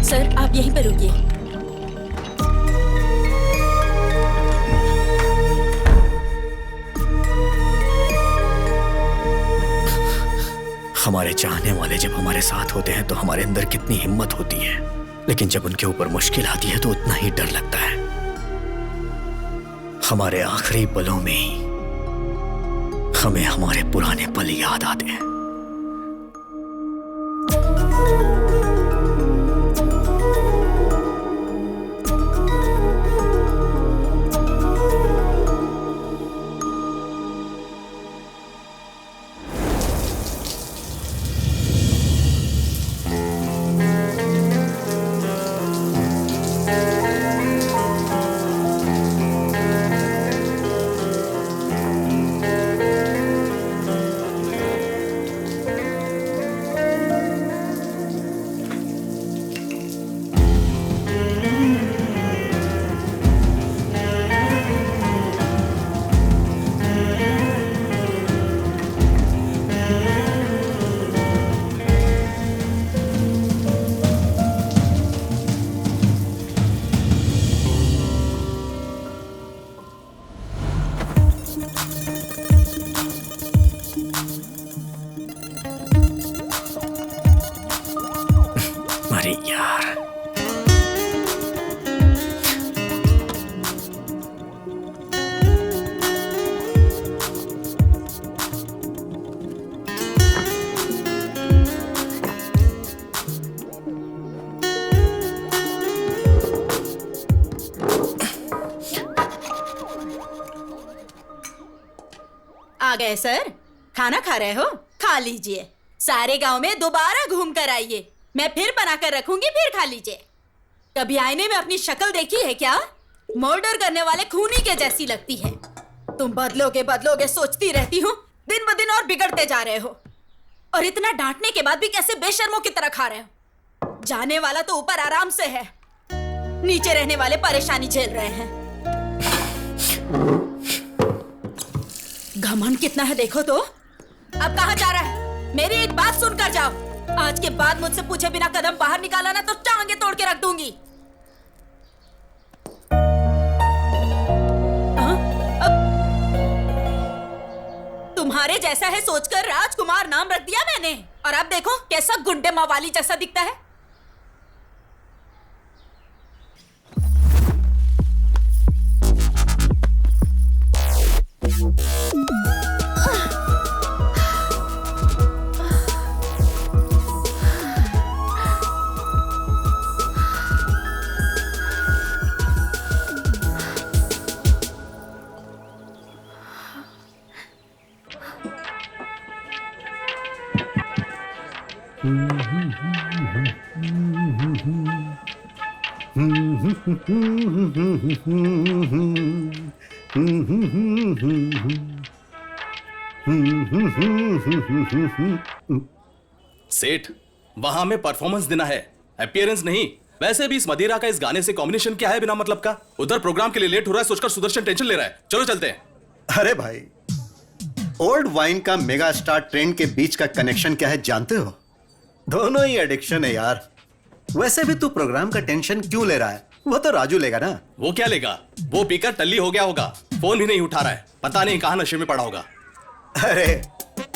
Sir, आप यहीं पर रुकिए। हमारे चाहने वाले जब हमारे साथ होते हैं तो हमारे अंदर कितनी हिम्मत होती है, लेकिन जब उनके ऊपर मुश्किल आती है तो उतना ही डर लगता है। हमारे आखिरी पलों में ही हमें हमारे पुराने पल याद आते हैं। अरे यार, आ गए सर? खाना खा रहे हो? खा लीजिए। सारे गांव में दोबारा घूम कर आइए, मैं फिर बना कर रखूंगी, फिर खा लीजिए। कभी आईने में अपनी शक्ल देखी है क्या? मर्डर करने वाले खूनी के जैसी लगती है। तुम बदलोगे सोचती रहती हूँ, दिन ब दिन और बिगड़ते जा रहे हो। और इतना डांटने के बाद भी कैसे बेशर्मों की तरह खा रहे हो? जाने वाला तो ऊपर आराम से है, नीचे रहने वाले परेशानी झेल रहे हैं। घमंड कितना है देखो तो। अब कहाँ जा रहा है? मेरी एक बात सुनकर जाओ। आज के बाद मुझसे पूछे बिना कदम बाहर निकाला ना तो टांगे तोड़ के रख दूंगी। तुम्हारे जैसा है सोचकर राजकुमार नाम रख दिया मैंने, और अब देखो कैसा गुंडे मवाली जैसा दिखता है। सेठ, वहां में परफॉर्मेंस देना है, अपीयरेंस नहीं। वैसे भी इस मदिरा का इस गाने से कॉम्बिनेशन क्या है बिना मतलब का? उधर प्रोग्राम के लिए लेट हो रहा है सोचकर सुदर्शन टेंशन ले रहा है। चलो चलते हैं। अरे भाई, ओल्ड वाइन का मेगा स्टार ट्रेंड के बीच का कनेक्शन क्या है जानते हो? दोनों ही एडिक्शन है यार। वैसे भी तू प्रोग्राम का टेंशन क्यों ले रहा है? वो तो राजू लेगा ना। वो क्या लेगा? वो पीकर टल्ली हो गया होगा, फोन भी नहीं उठा रहा है, पता नहीं कहां नशे में पड़ा होगा। अरे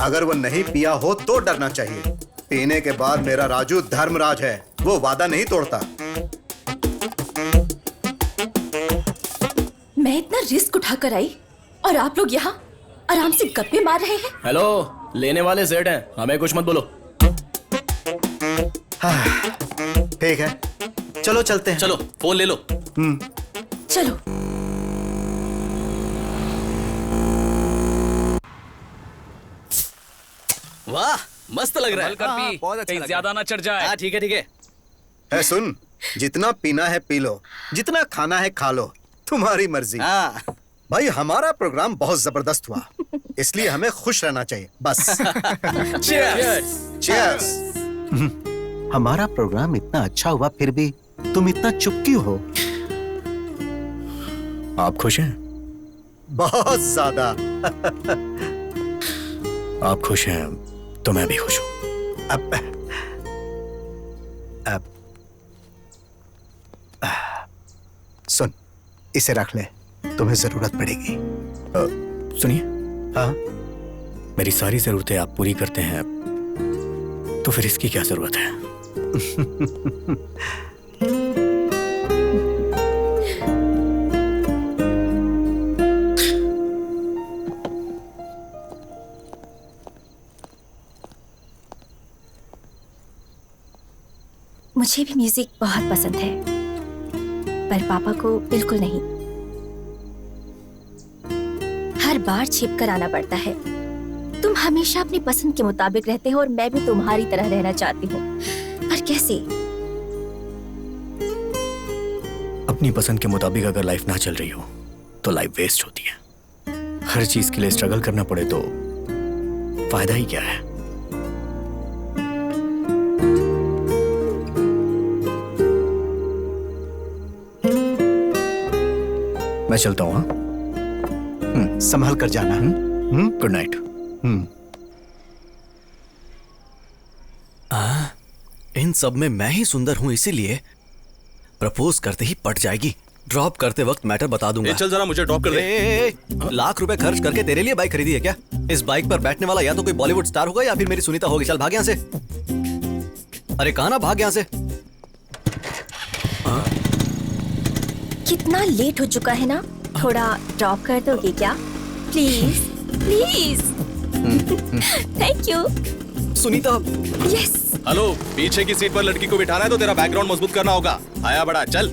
अगर वो नहीं पिया हो तो डरना चाहिए। पीने के बाद मेरा राजू धर्मराज है, वो वादा नहीं तोड़ता। मैं इतना रिस्क उठाकर आई और आप लोग यहाँ आराम से गप्पे मार रहे हैं। हेलो, लेने वाले सेठ हैं, हमें कुछ मत बोलो। ठीक है, चलो चलते हैं। चलो फोन ले लो। चलो। वाह मस्त लग रहा है। कर पी, कहीं ज्यादा ना चढ़ जाए। हाँ ठीक है ठीक है। है सुन, जितना पीना है पी लो, जितना खाना है खा लो, तुम्हारी मर्जी। हाँ भाई हमारा प्रोग्राम बहुत जबरदस्त हुआ, इसलिए हमें खुश रहना चाहिए बस। Cheers! चीयर्स। हमारा प्रोग्राम इतना अच्छा हुआ फिर भी तुम इतना चुप क्यों हो? आप खुश हैं? बहुत ज्यादा। आप खुश हैं तो मैं भी खुश हूं। अब सुन, इसे रख ले, तुम्हें जरूरत पड़ेगी। सुनिए, हाँ, मेरी सारी जरूरतें आप पूरी करते हैं, तो फिर इसकी क्या जरूरत है? मुझे भी म्यूजिक बहुत पसंद है, पर पापा को बिल्कुल नहीं। हर बार छिप कर आना पड़ता है। तुम हमेशा अपनी पसंद के मुताबिक रहते हो और मैं भी तुम्हारी तरह रहना चाहती हूँ, पर कैसे? अपनी पसंद के मुताबिक अगर लाइफ ना चल रही हो तो लाइफ वेस्ट होती है। हर चीज के लिए स्ट्रगल करना पड़े तो फायदा ही क्या है? मैं चलता हूँ। हाँ, संभल कर जाना। Good night. इन सब में मैं ही सुंदर हूँ, इसीलिए प्रपोज करते ही पट जाएगी। ड्रॉप करते वक्त मैटर बता दूंगा। चल जरा मुझे ड्रॉप कर दे। लाख रुपए खर्च करके तेरे लिए बाइक खरीदी है क्या? इस बाइक पर बैठने वाला या तो कोई बॉलीवुड स्टार होगा या फिर मेरी सुनीता होगी। चल भाग यहाँ से। अरे कहाँ ना, भाग यहाँ से। कितना लेट हो चुका है ना, थोड़ा ड्रॉप कर दोगे क्या? Please please. Thank you. Sunita. Yes. Hello, पीछे की सीट पर लड़की को बिठाना है तो तेरा बैकग्राउंड मजबूत करना होगा। आया बड़ा, चल।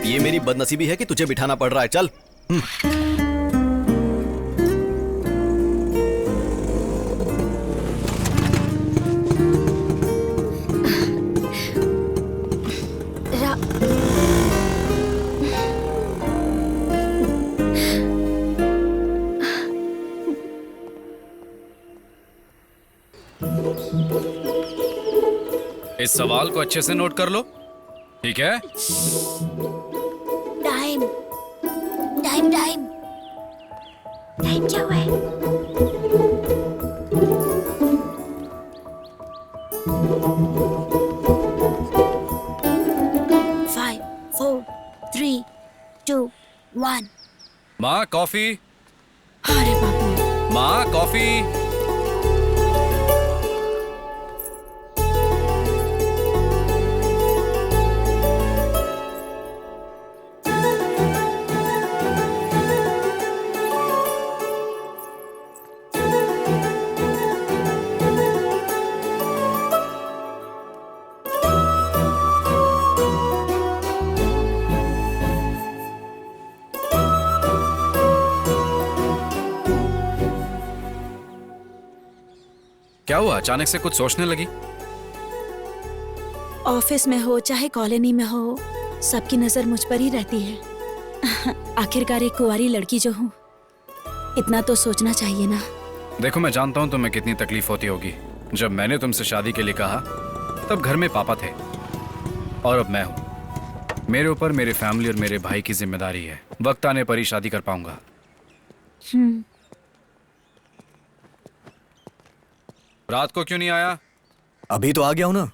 ये मेरी बदनसीबी है कि तुझे बिठाना पड़ रहा है। चल। इस सवाल को अच्छे से नोट कर लो, ठीक है? टाइम टाइम टाइम टाइम क्या हुआ है? Five, 4, 3, 2, 1। माँ कॉफी। अरे बाबू। माँ कॉफी। क्या हुआ, अचानक से कुछ सोचने लगी? ऑफिस में हो चाहे कॉलोनी में हो, सबकी नजर मुझ पर ही रहती है। आखिरकार एक कुंवारी लड़की जो हूँ, इतना तो सोचना चाहिए ना। देखो, मैं जानता हूँ तुम्हें कितनी तकलीफ होती होगी। जब मैंने तुमसे शादी के लिए कहा तब घर में पापा थे और अब मैं हूँ। मेरे ऊपर मेरे फैमिली और मेरे भाई की जिम्मेदारी है। वक्त आने पर ही शादी कर पाऊंगा। रात को क्यों नहीं आया? अभी तो आ गया हूं ना।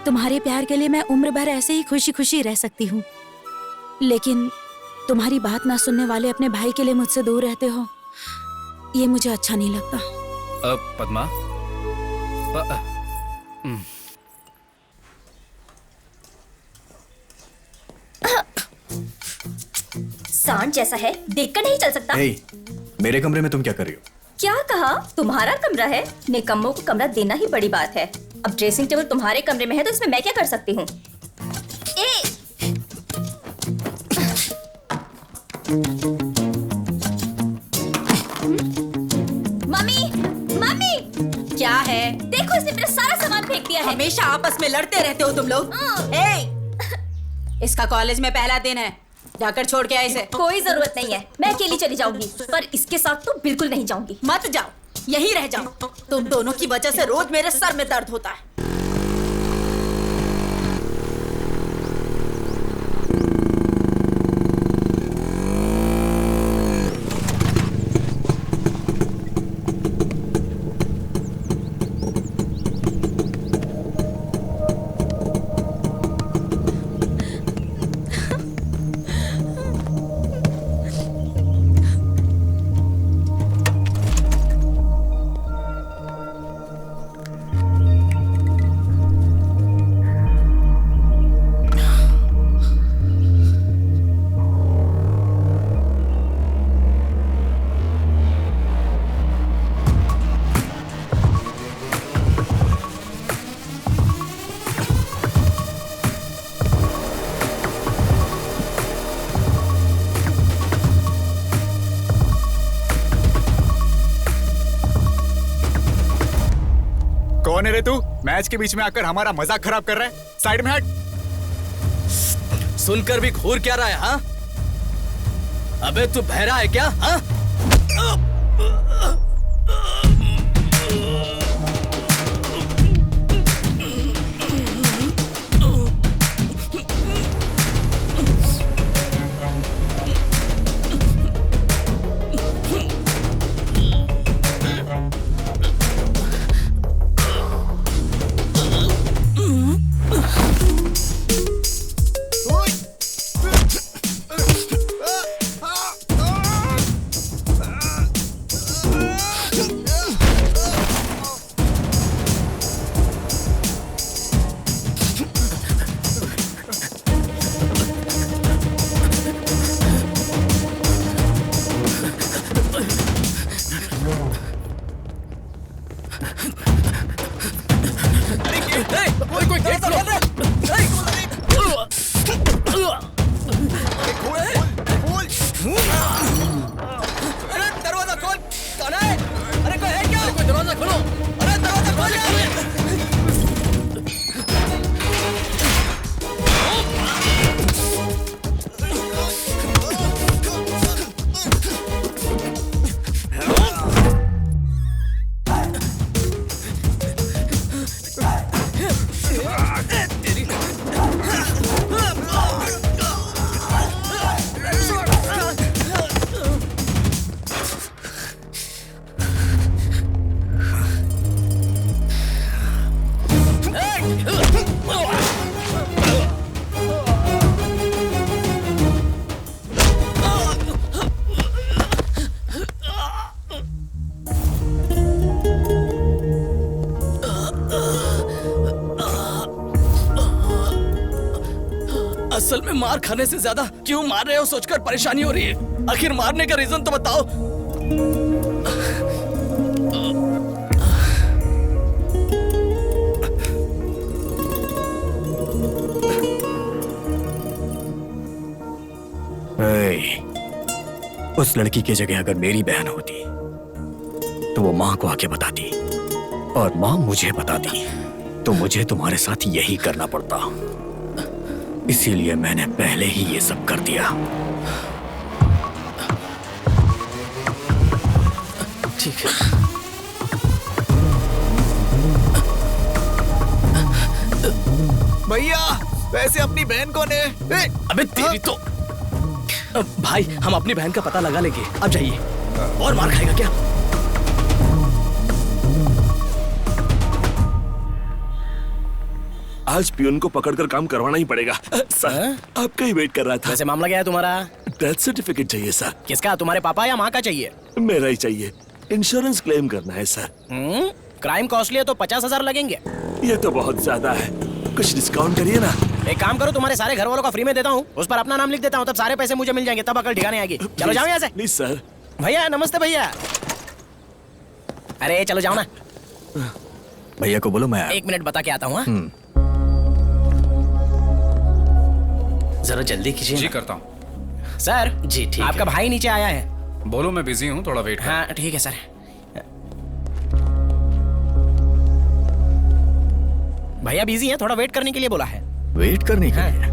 तुम्हारे प्यार के लिए मैं उम्र भर ऐसे ही खुशी खुशी रह सकती हूँ, लेकिन तुम्हारी बात ना सुनने वाले अपने भाई के लिए मुझसे दूर रहते हो, ये मुझे अच्छा नहीं लगता। पद्मा, सांड जैसा है, देखकर नहीं चल सकता। हे, मेरे कमरे में तुम क्या कर रही हो? क्या कहा? तुम्हारा कमरा है? निकम्मों को कमरा देना ही बड़ी बात है। अब ड्रेसिंग टेबल तुम्हारे कमरे में है तो इसमें मैं क्या कर सकती हूँ? क्या है? देखो इसने मेरा सारा सामान फेंक दिया है। हमेशा आपस में लड़ते रहते हो तुम लोग। इसका कॉलेज में पहला दिन है, जाकर छोड़ के आए इसे। कोई जरूरत नहीं है, मैं अकेली चली जाऊंगी, पर इसके साथ तो बिल्कुल नहीं जाऊंगी। मत जाओ, यहीं रह जाओ। तुम दोनों की वजह से रोज मेरे सर में दर्द होता है। कौन है रे तू? मैच के बीच में आकर हमारा मजाक खराब कर रहा है। साइड में हट। सुनकर भी घूर क्या रहा है? हाँ, अबे तू बहरा है क्या? हाँ, असल में मार खाने से ज्यादा क्यों मार रहे हो सोचकर परेशानी हो रही है। आखिर मारने का रीजन तो बताओ। उस लड़की की जगह अगर मेरी बहन होती तो वो माँ को आके बताती, और माँ मुझे बताती तो मुझे तुम्हारे साथ यही करना पड़ता। इसीलिए मैंने पहले ही ये सब कर दिया। ठीक है। भैया, वैसे अपनी बहन कौन है? अबे तेरी तो भाई, हम अपनी बहन का पता लगा लेंगे। अब जाइए। और मार खाएगा क्या? आज पियून को पकड़कर काम करवाना ही पड़ेगा। सर, आपका ही वेट कर रहा था। वैसे मामला क्या है तुम्हारा? डेथ सर्टिफिकेट चाहिए सर। किसका? तुम्हारे पापा या माँ का चाहिए? मेरा ही चाहिए। इंश्योरेंस क्लेम करना है सर। क्राइम कॉस्टली है तो 50,000 लगेंगे। ये तो बहुत ज्यादा है, कुछ डिस्काउंट करिए ना। एक काम करो, तुम्हारे सारे घर वालों का फ्री में देता हूँ, उस पर अपना नाम लिख देता हूँ, तब सारे पैसे मुझे मिल जाएंगे, तब अकल ठिकाने आएगी। चलो जाओ यहाँ से। Please sir. भैया नमस्ते भैया। अरे चलो जाओ ना। भैया को बोलो मैं 1 मिनट बता के आता हूँ। जरा जल्दी कीजिए। जी करता हूँ सर। जी ठीक आपका भाई नीचे आया है। बोलो मैं बिजी हूँ, थोड़ा वेट कर। हाँ ठीक है सर। भैया बिजी हैं, थोड़ा वेट करने के लिए बोला है। वेट करने के लिए?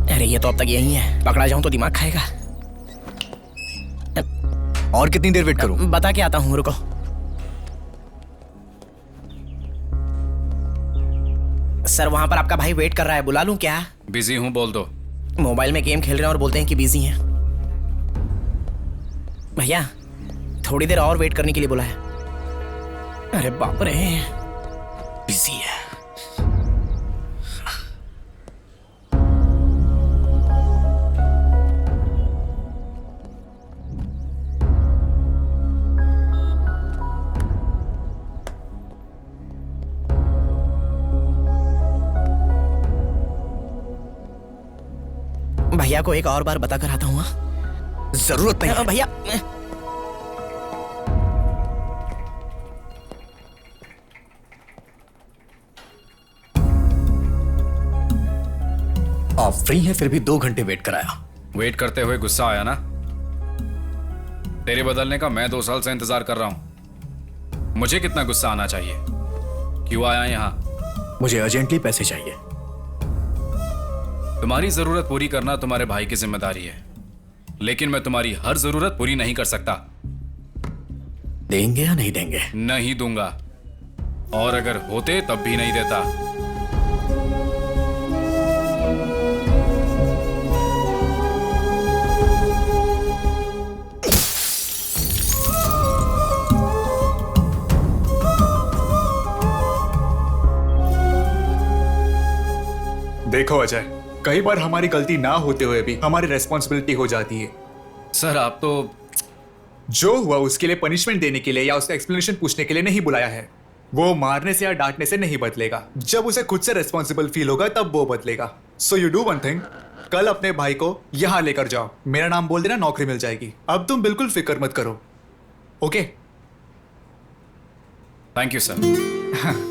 अरे ये तो अब तक यही है, पकड़ा जाऊं तो दिमाग खाएगा। और कितनी देर वेट करूं? बता के आता हूँ, रुको। सर वहां पर आपका भाई वेट कर रहा है, बुला लूं क्या? बिजी हूँ, बोल दो। मोबाइल में गेम खेल रहे हैं और बोलते हैं कि बिजी हैं। भैया थोड़ी देर और वेट करने के लिए बोला है। अरे बाप रे, बिजी है। भैया को एक और बार बता कर आता हूँ। जरूरत नहीं है। भैया आप फ्री हैं फिर भी 2 घंटे वेट कराया। वेट करते हुए गुस्सा आया ना? तेरे बदलने का मैं 2 साल से इंतजार कर रहा हूं। मुझे कितना गुस्सा आना चाहिए? क्यों आया यहां? मुझे अर्जेंटली पैसे चाहिए। तुम्हारी जरूरत पूरी करना तुम्हारे भाई की जिम्मेदारी है, लेकिन मैं तुम्हारी हर जरूरत पूरी नहीं कर सकता। देंगे या नहीं देंगे? नहीं दूंगा, और अगर होते तब भी नहीं देता। देखो अजय, कई बार हमारी गलती ना होते हुए भी हमारी रेस्पॉन्सिबिलिटी हो जाती है। सर आप तो जो हुआ उसके लिए पनिशमेंट देने के लिए या उसका एक्सप्लेनेशन पूछने के लिए नहीं बुलाया है। वो मारने से या डांटने से नहीं बदलेगा, जब उसे खुद से रेस्पॉन्सिबल फील होगा तब वो बदलेगा। So you do one thing, कल अपने भाई को यहां लेकर जाओ, मेरा नाम बोल देना, नौकरी मिल जाएगी। अब तुम बिल्कुल फिक्र मत करो, ओके? Thank you sir.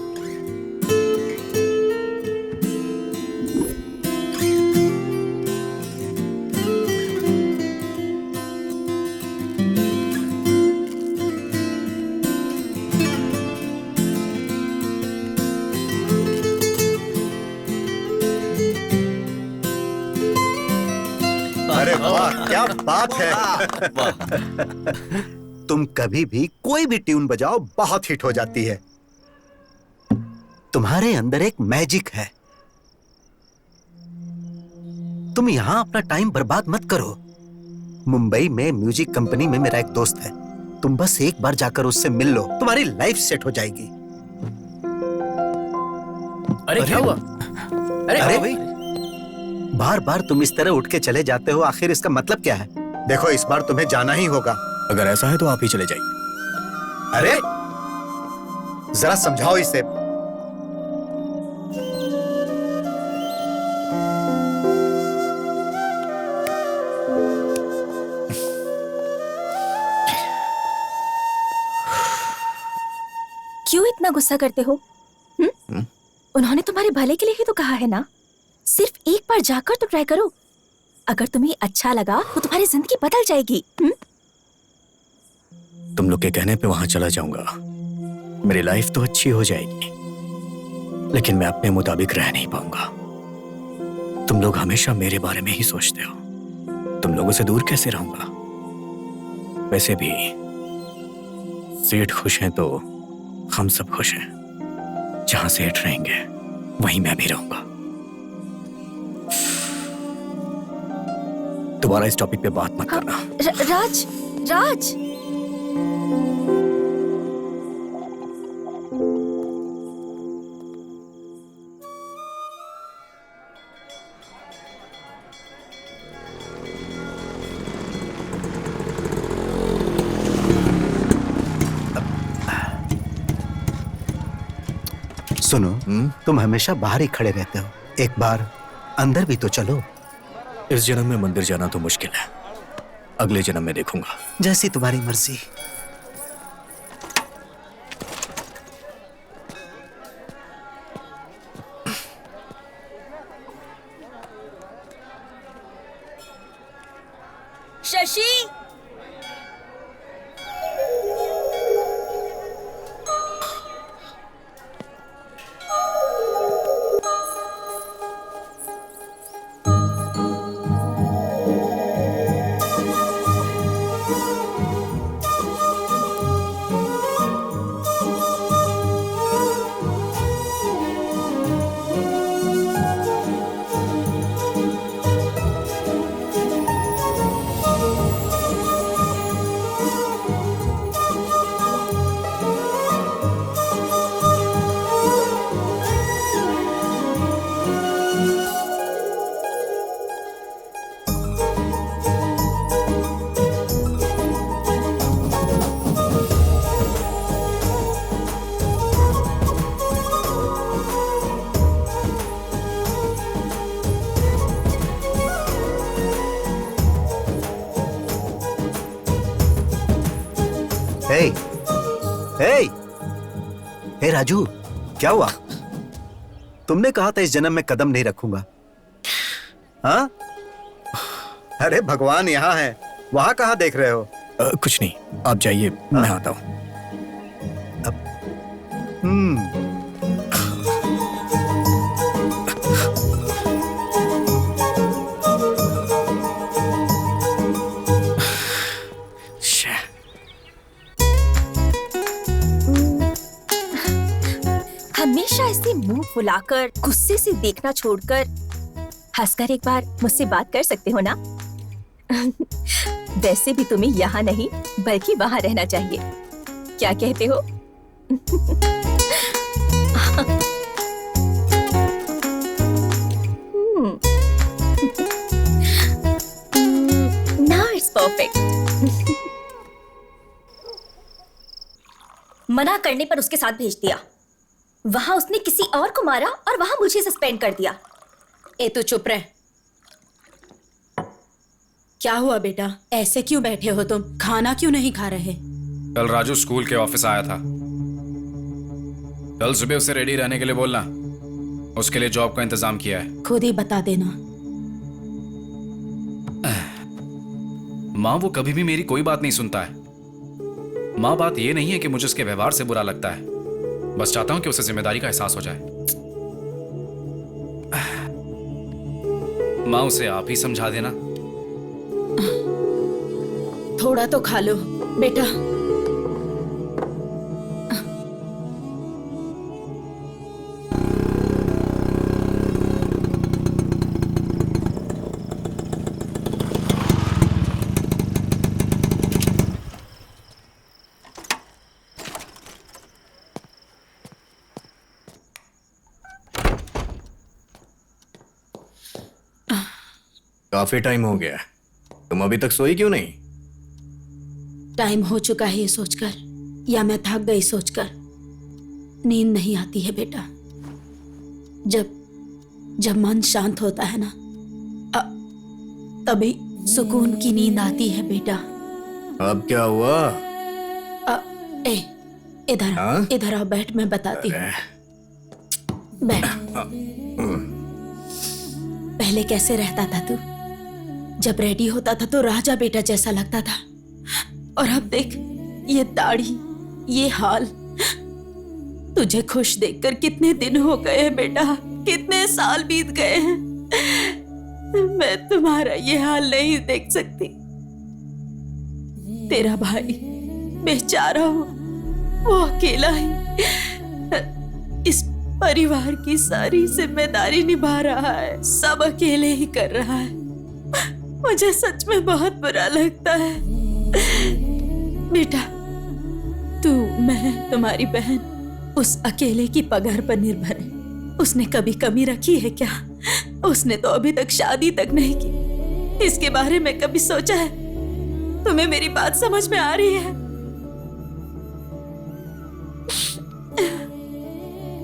अरे वाह, क्या बात है। तुम कभी भी कोई भी ट्यून बजाओ बहुत हिट हो जाती है। तुम्हारे अंदर एक मैजिक है। तुम यहां अपना टाइम बर्बाद मत करो। मुंबई में म्यूजिक कंपनी में मेरा एक दोस्त है, तुम बस एक बार जाकर उससे मिल लो, तुम्हारी लाइफ सेट हो जाएगी। अरे क्या हुआ? अरे भाई, बार बार तुम इस तरह उठ के चले जाते हो, आखिर इसका मतलब क्या है? देखो इस बार तुम्हें जाना ही होगा। अगर ऐसा है तो आप ही चले जाइए। अरे जरा समझाओ इसे। क्यों इतना गुस्सा करते हो? उन्होंने तुम्हारे भले के लिए ही तो कहा है ना। सिर्फ एक बार जाकर तो ट्राई करो, अगर तुम्हें अच्छा लगा तो तुम्हारी जिंदगी बदल जाएगी। तुम लोग के कहने पे वहां चला जाऊंगा, मेरी लाइफ तो अच्छी हो जाएगी, लेकिन मैं अपने मुताबिक रह नहीं पाऊंगा। तुम लोग हमेशा मेरे बारे में ही सोचते हो, तुम लोगों से दूर कैसे रहूंगा? वैसे भी सेठ खुश हैं तो हम सब खुश हैं। जहां सेठ रहेंगे वहीं मैं भी रहूंगा। दोबारा इस टॉपिक पे बात मत करना। राज, राज। सुनो, तुम हमेशा बाहर ही खड़े रहते हो, एक बार अंदर भी तो चलो। इस जन्म में मंदिर जाना तो मुश्किल है, अगले जन्म में देखूंगा। जैसी तुम्हारी मर्जी। शशि, हे हे हे राजू, क्या हुआ? तुमने कहा था इस जन्म में कदम नहीं रखूंगा। हाँ? अरे भगवान यहाँ है, वहां कहाँ देख रहे हो? कुछ नहीं, आप जाइए, मैं आता हूँ। हमेशा ऐसे मुंह फुलाकर गुस्से से देखना छोड़कर हंसकर एक बार मुझसे बात कर सकते हो ना? वैसे भी तुम्हें यहाँ नहीं बल्कि वहाँ रहना चाहिए। क्या कहते हो? Now it's perfect. मना करने पर उसके साथ भेज दिया। वहां उसने किसी और को मारा और वहां मुझे सस्पेंड कर दिया। ए तू चुप रह। क्या हुआ बेटा, ऐसे क्यों बैठे हो तुम? खाना क्यों नहीं खा रहे? कल राजू स्कूल के ऑफिस आया था। कल सुबह उसे रेडी रहने के लिए बोलना, उसके लिए जॉब का इंतजाम किया है। खुद ही बता देना। माँ वो कभी भी मेरी कोई बात नहीं सुनता है। माँ बात ये नहीं है कि मुझे उसके व्यवहार से बुरा लगता है, बस चाहता हूं कि उसे जिम्मेदारी का एहसास हो जाए। माँ उसे आप ही समझा देना। थोड़ा तो खा लो बेटा। काफी टाइम हो गया, तुम अभी तक सोई क्यों नहीं? टाइम हो चुका है ये सोचकर, या मैं थक गई सोचकर। नींद नहीं आती है बेटा। जब मन शांत होता है ना, तभी सुकून की नींद आती है बेटा। अब क्या हुआ? इधर आओ, बैठ, मैं बताती हूँ। बैठ। पहले कैसे रहता था तू? जब रेडी होता था तो राजा बेटा जैसा लगता था, और अब देख ये दाढ़ी, ये हाल। तुझे खुश देखकर कितने दिन हो गए हैं बेटा, कितने साल बीत गए हैं। मैं तुम्हारा ये हाल नहीं देख सकती। तेरा भाई बेचारा वो अकेला ही इस परिवार की सारी जिम्मेदारी निभा रहा है, सब अकेले ही कर रहा है। मुझे सच में बहुत बुरा लगता है बेटा। तू, मैं, तुम्हारी बहन उस अकेले की पगार पर निर्भर है। उसने कभी कमी रखी है क्या? उसने तो अभी तक शादी तक नहीं की। इसके बारे में कभी सोचा है? तुम्हें मेरी बात समझ में आ रही है?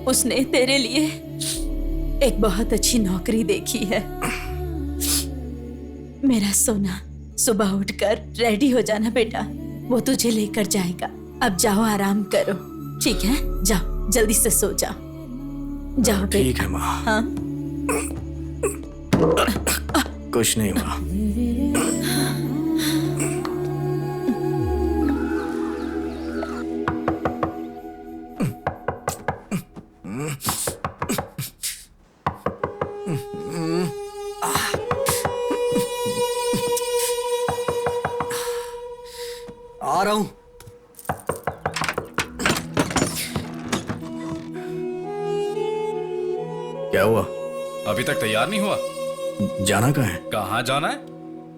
उसने तेरे लिए एक बहुत अच्छी नौकरी देखी है। मेरा सोना, सुबह उठकर रेडी हो जाना बेटा, वो तुझे लेकर जाएगा। अब जाओ, आराम करो, ठीक है? जाओ, जल्दी से सो जाओ। जाओ ठीक है माँ। हाँ? कुछ नहीं हुआ। रहा हूं। क्या हुआ? अभी तक तैयार नहीं हुआ? जाना कहाँ है? कहाँ जाना है?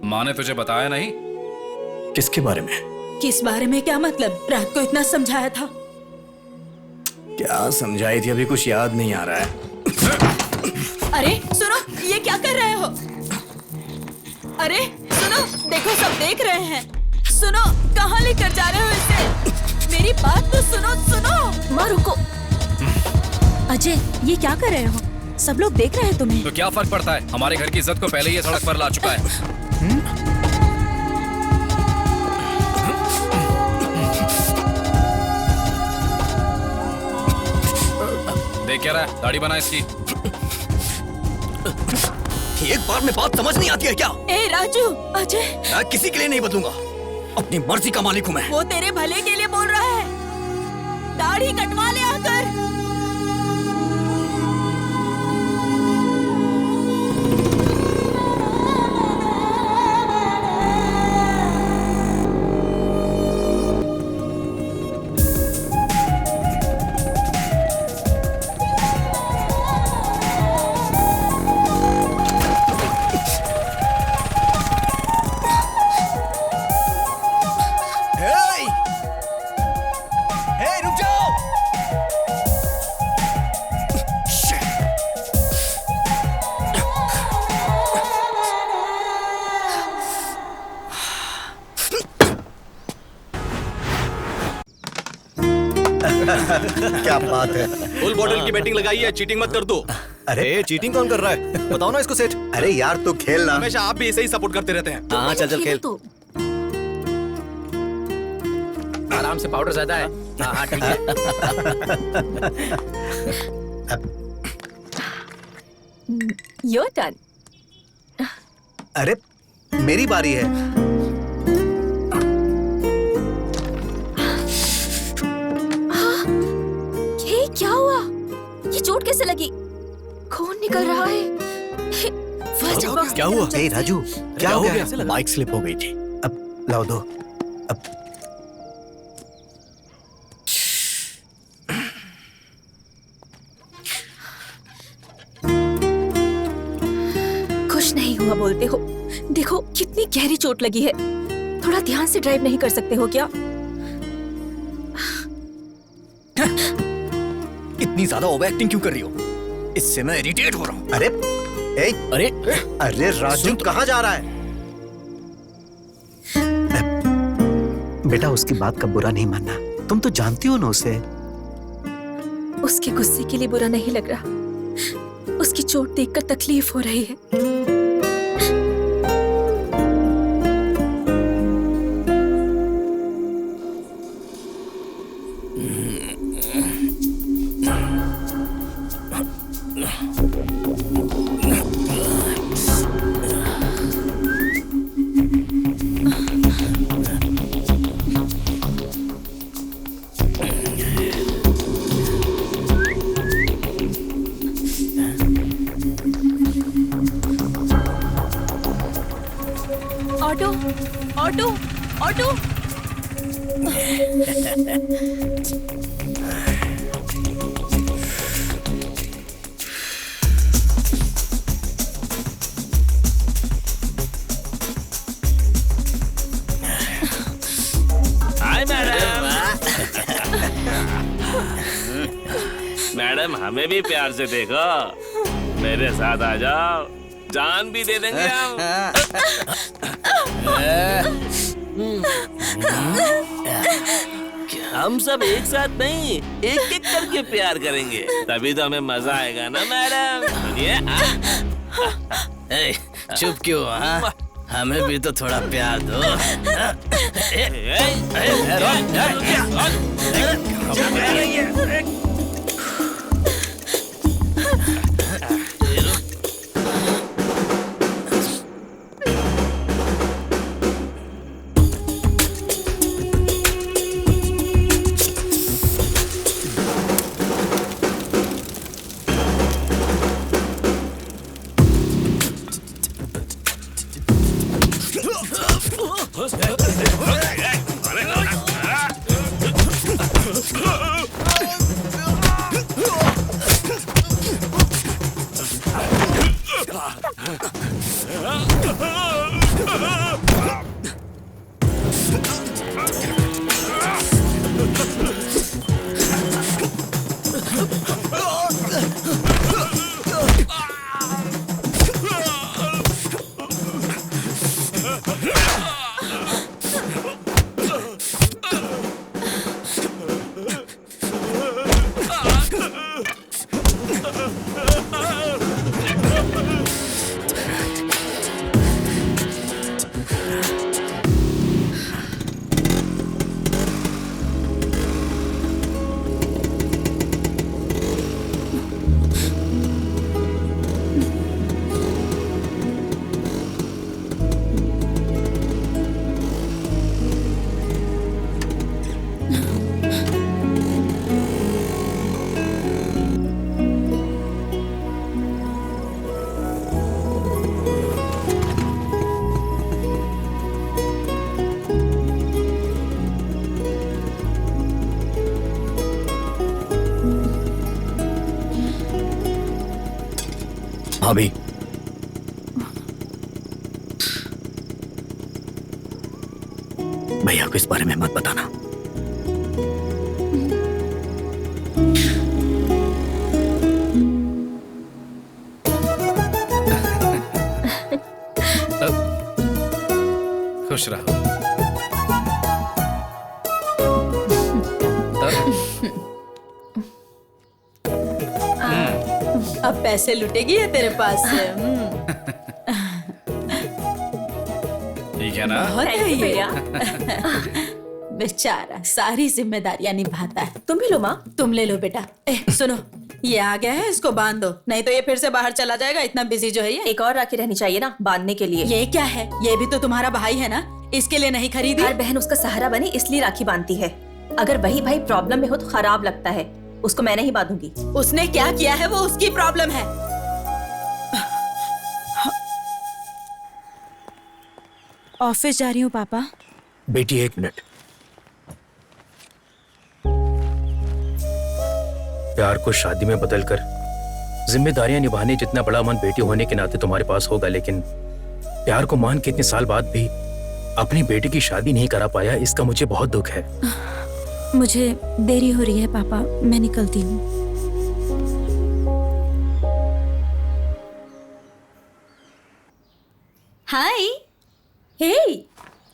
माँ ने तुझे बताया नहीं? किसके बारे में? किस बारे में क्या मतलब? रात को इतना समझाया था। क्या समझाई थी? अभी कुछ याद नहीं आ रहा है। अरे सुनो, ये क्या कर रहे हो? अरे सुनो, देखो सब देख रहे हैं। सुनो, कहाँ लेकर जा रहे हो इसे? मेरी बात तो सुनो। सुनो, माँ रुको। अजय, ये क्या कर रहे हो? सब लोग देख रहे हैं तुम्हें। तो क्या फर्क पड़ता है? हमारे घर की इज्जत को पहले ही ये सड़क पर ला चुका है। देख क्या रहा है? दाढ़ी बना इसकी। एक बार में बात समझ नहीं आती है क्या? ए राजू, अजय, मैं किसी के लिए नहीं बदलूंगा। अपनी मर्जी का मालिक हूं मैं। वो तेरे भले के लिए बोल रहा है। दाढ़ी कटवा ले आकर। क्या बात है? फुल बॉटल की बैटिंग लगाई है, चीटिंग मत कर दो। अरे चीटिंग कौन कर रहा है? बताओ ना इसको सेठ। अरे यार तू खेलना। हमेशा आप भी ऐसे ही सपोर्ट करते रहते हैं। हाँ चल खेल। तो आराम से, पाउडर ज्यादा है। हाँ हाँ ठीक है। Your turn. अरे मेरी बारी है। ये क्या हुआ? ये चोट कैसे लगी? खून निकल रहा है। First box. क्या हुआ? ए राजू, क्या हो गया? बाइक स्लिप हो गई थी। अब लाओ दो। अब खुश नहीं हुआ बोलते हो? देखो कितनी गहरी चोट लगी है। थोड़ा ध्यान से ड्राइव नहीं कर सकते हो क्या? इतनी ज्यादा ओवर एक्टिंग क्यों कर रही हो? इससे मैं इरिटेट हो रहा हूँ। अरे ए, अरे अरे राजू कहाँ जा रहा है? बेटा उसकी बात का बुरा नहीं मानना। तुम तो जानती हो ना उसे। उसके गुस्से के लिए बुरा नहीं लग रहा। उसकी चोट देखकर तकलीफ हो रही है। Auto, auto, auto. Hi madam. Madam हमें भी प्यार से देखो। मेरे साथ आ जाओ, जान भी दे देंगे हम। हम सब एक साथ नहीं, एक एक करके प्यार करेंगे, तभी तो हमें मजा आएगा ना मैडम। सुनिए। चुप क्यों? हाँ, हमें भी तो थोड़ा प्यार दो। भाभी, भैया को इस बारे में मत बताना। खुश रहो। अब पैसे लुटेगी है तेरे पास से। ठीक है ना? बहुत है ये। बेचारा सारी जिम्मेदारियां निभाता है। तुम भी लो माँ। तुम ले लो बेटा। सुनो, ये आ गया है, इसको बांध दो, नहीं तो ये फिर से बाहर चला जाएगा। इतना बिजी जो है ये। एक और राखी रहनी चाहिए ना बांधने के लिए। ये क्या है? ये भी तो तुम्हारा भाई है ना, इसके लिए नहीं खरीदी? हर बहन उसका सहारा बने इसलिए राखी बांधती है। अगर वही भाई प्रॉब्लम में हो तो खराब लगता है। उसको मैं नहीं बांधूंगी। उसने क्या किया है वो उसकी प्रॉब्लम है। ऑफिस जा रही हूँ पापा। बेटी 1 मिनट। प्यार को शादी में बदलकर जिम्मेदारियां निभाने जितना बड़ा मन बेटी होने के नाते तुम्हारे पास होगा, लेकिन प्यार को मान के इतने साल बाद भी अपनी बेटी की शादी नहीं करा पाया, इसका मुझे बहुत दुख है। मुझे देरी हो रही है पापा, मैं निकलती हूँ। हाय। हे,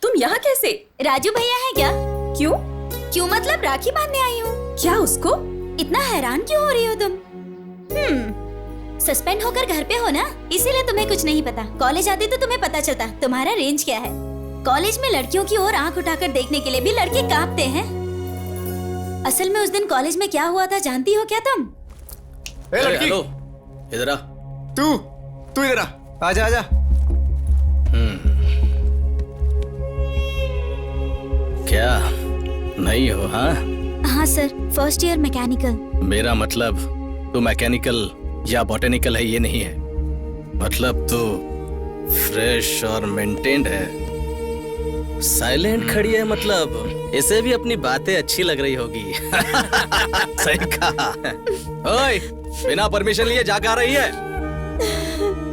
तुम यहाँ कैसे? राजू भैया है क्या? क्यों? क्यों मतलब राखी बांधने आई हूँ। क्या उसको? इतना हैरान क्यों हो रही हो तुम? सस्पेंड होकर घर पे हो ना, इसीलिए तुम्हें कुछ नहीं पता। कॉलेज आती तो तुम्हें पता चलता तुम्हारा रेंज क्या है। कॉलेज में लड़कियों की ओर आंख उठाकर देखने के लिए भी लड़के कांपते हैं। असल में उस दिन कॉलेज में क्या हुआ था जानती हो क्या तुम? लड़की, हेलो, इधर आ। तू इधर आ। आजा आजा। क्या नहीं हो? हाँ हाँ सर, फर्स्ट ईयर मैकेनिकल। मेरा मतलब तो मैकेनिकल या बॉटेनिकल है ये नहीं है, मतलब तो फ्रेश और मेंटेन्ड है। साइलेंट खड़ी है, मतलब इसे भी अपनी बातें अच्छी लग रही होगी। सही कहा। ओए, बिना परमिशन लिए जाके आ रही है?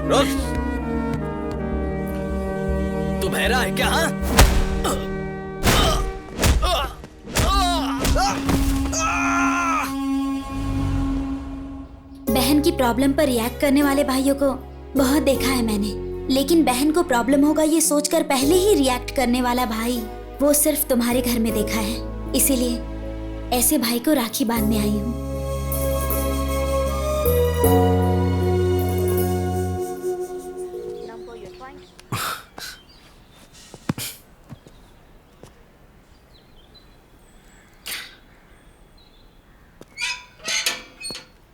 रुक, तू बहरा है क्या? हाँ, बहन की प्रॉब्लम पर रिएक्ट करने वाले भाइयों को बहुत देखा है मैंने, लेकिन बहन को प्रॉब्लम होगा ये सोचकर पहले ही रिएक्ट करने वाला भाई वो सिर्फ तुम्हारे घर में देखा है। इसीलिए ऐसे भाई को राखी बांधने आई हूँ।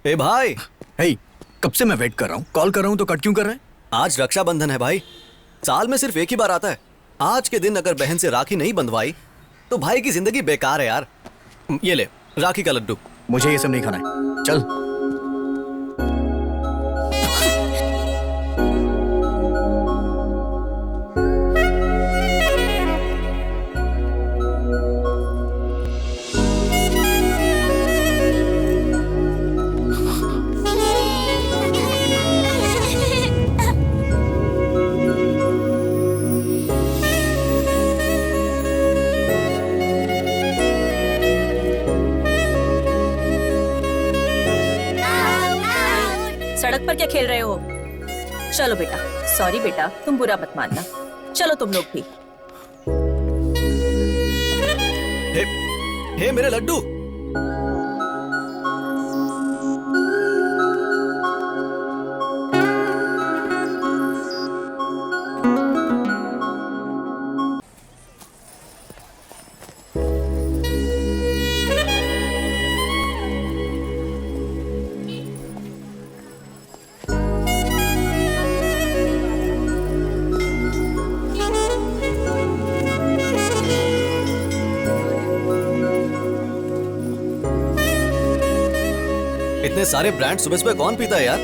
ए भाई, हे, कब से मैं वेट कर रहा हूँ, कॉल कर रहा हूँ तो कट क्यों कर रहे हैं? आज रक्षाबंधन है भाई। साल में सिर्फ एक ही बार आता है। आज के दिन अगर बहन से राखी नहीं बंधवाई तो भाई की जिंदगी बेकार है यार। ये ले राखी का लड्डू। मुझे ये सब नहीं खाना है, चल। खेल रहे हो? चलो बेटा, सॉरी बेटा, तुम बुरा मत मानना। चलो तुम लोग भी। हे मेरे लड्डू। इतने सारे ब्रांड सुबह सुबह कौन पीता है यार?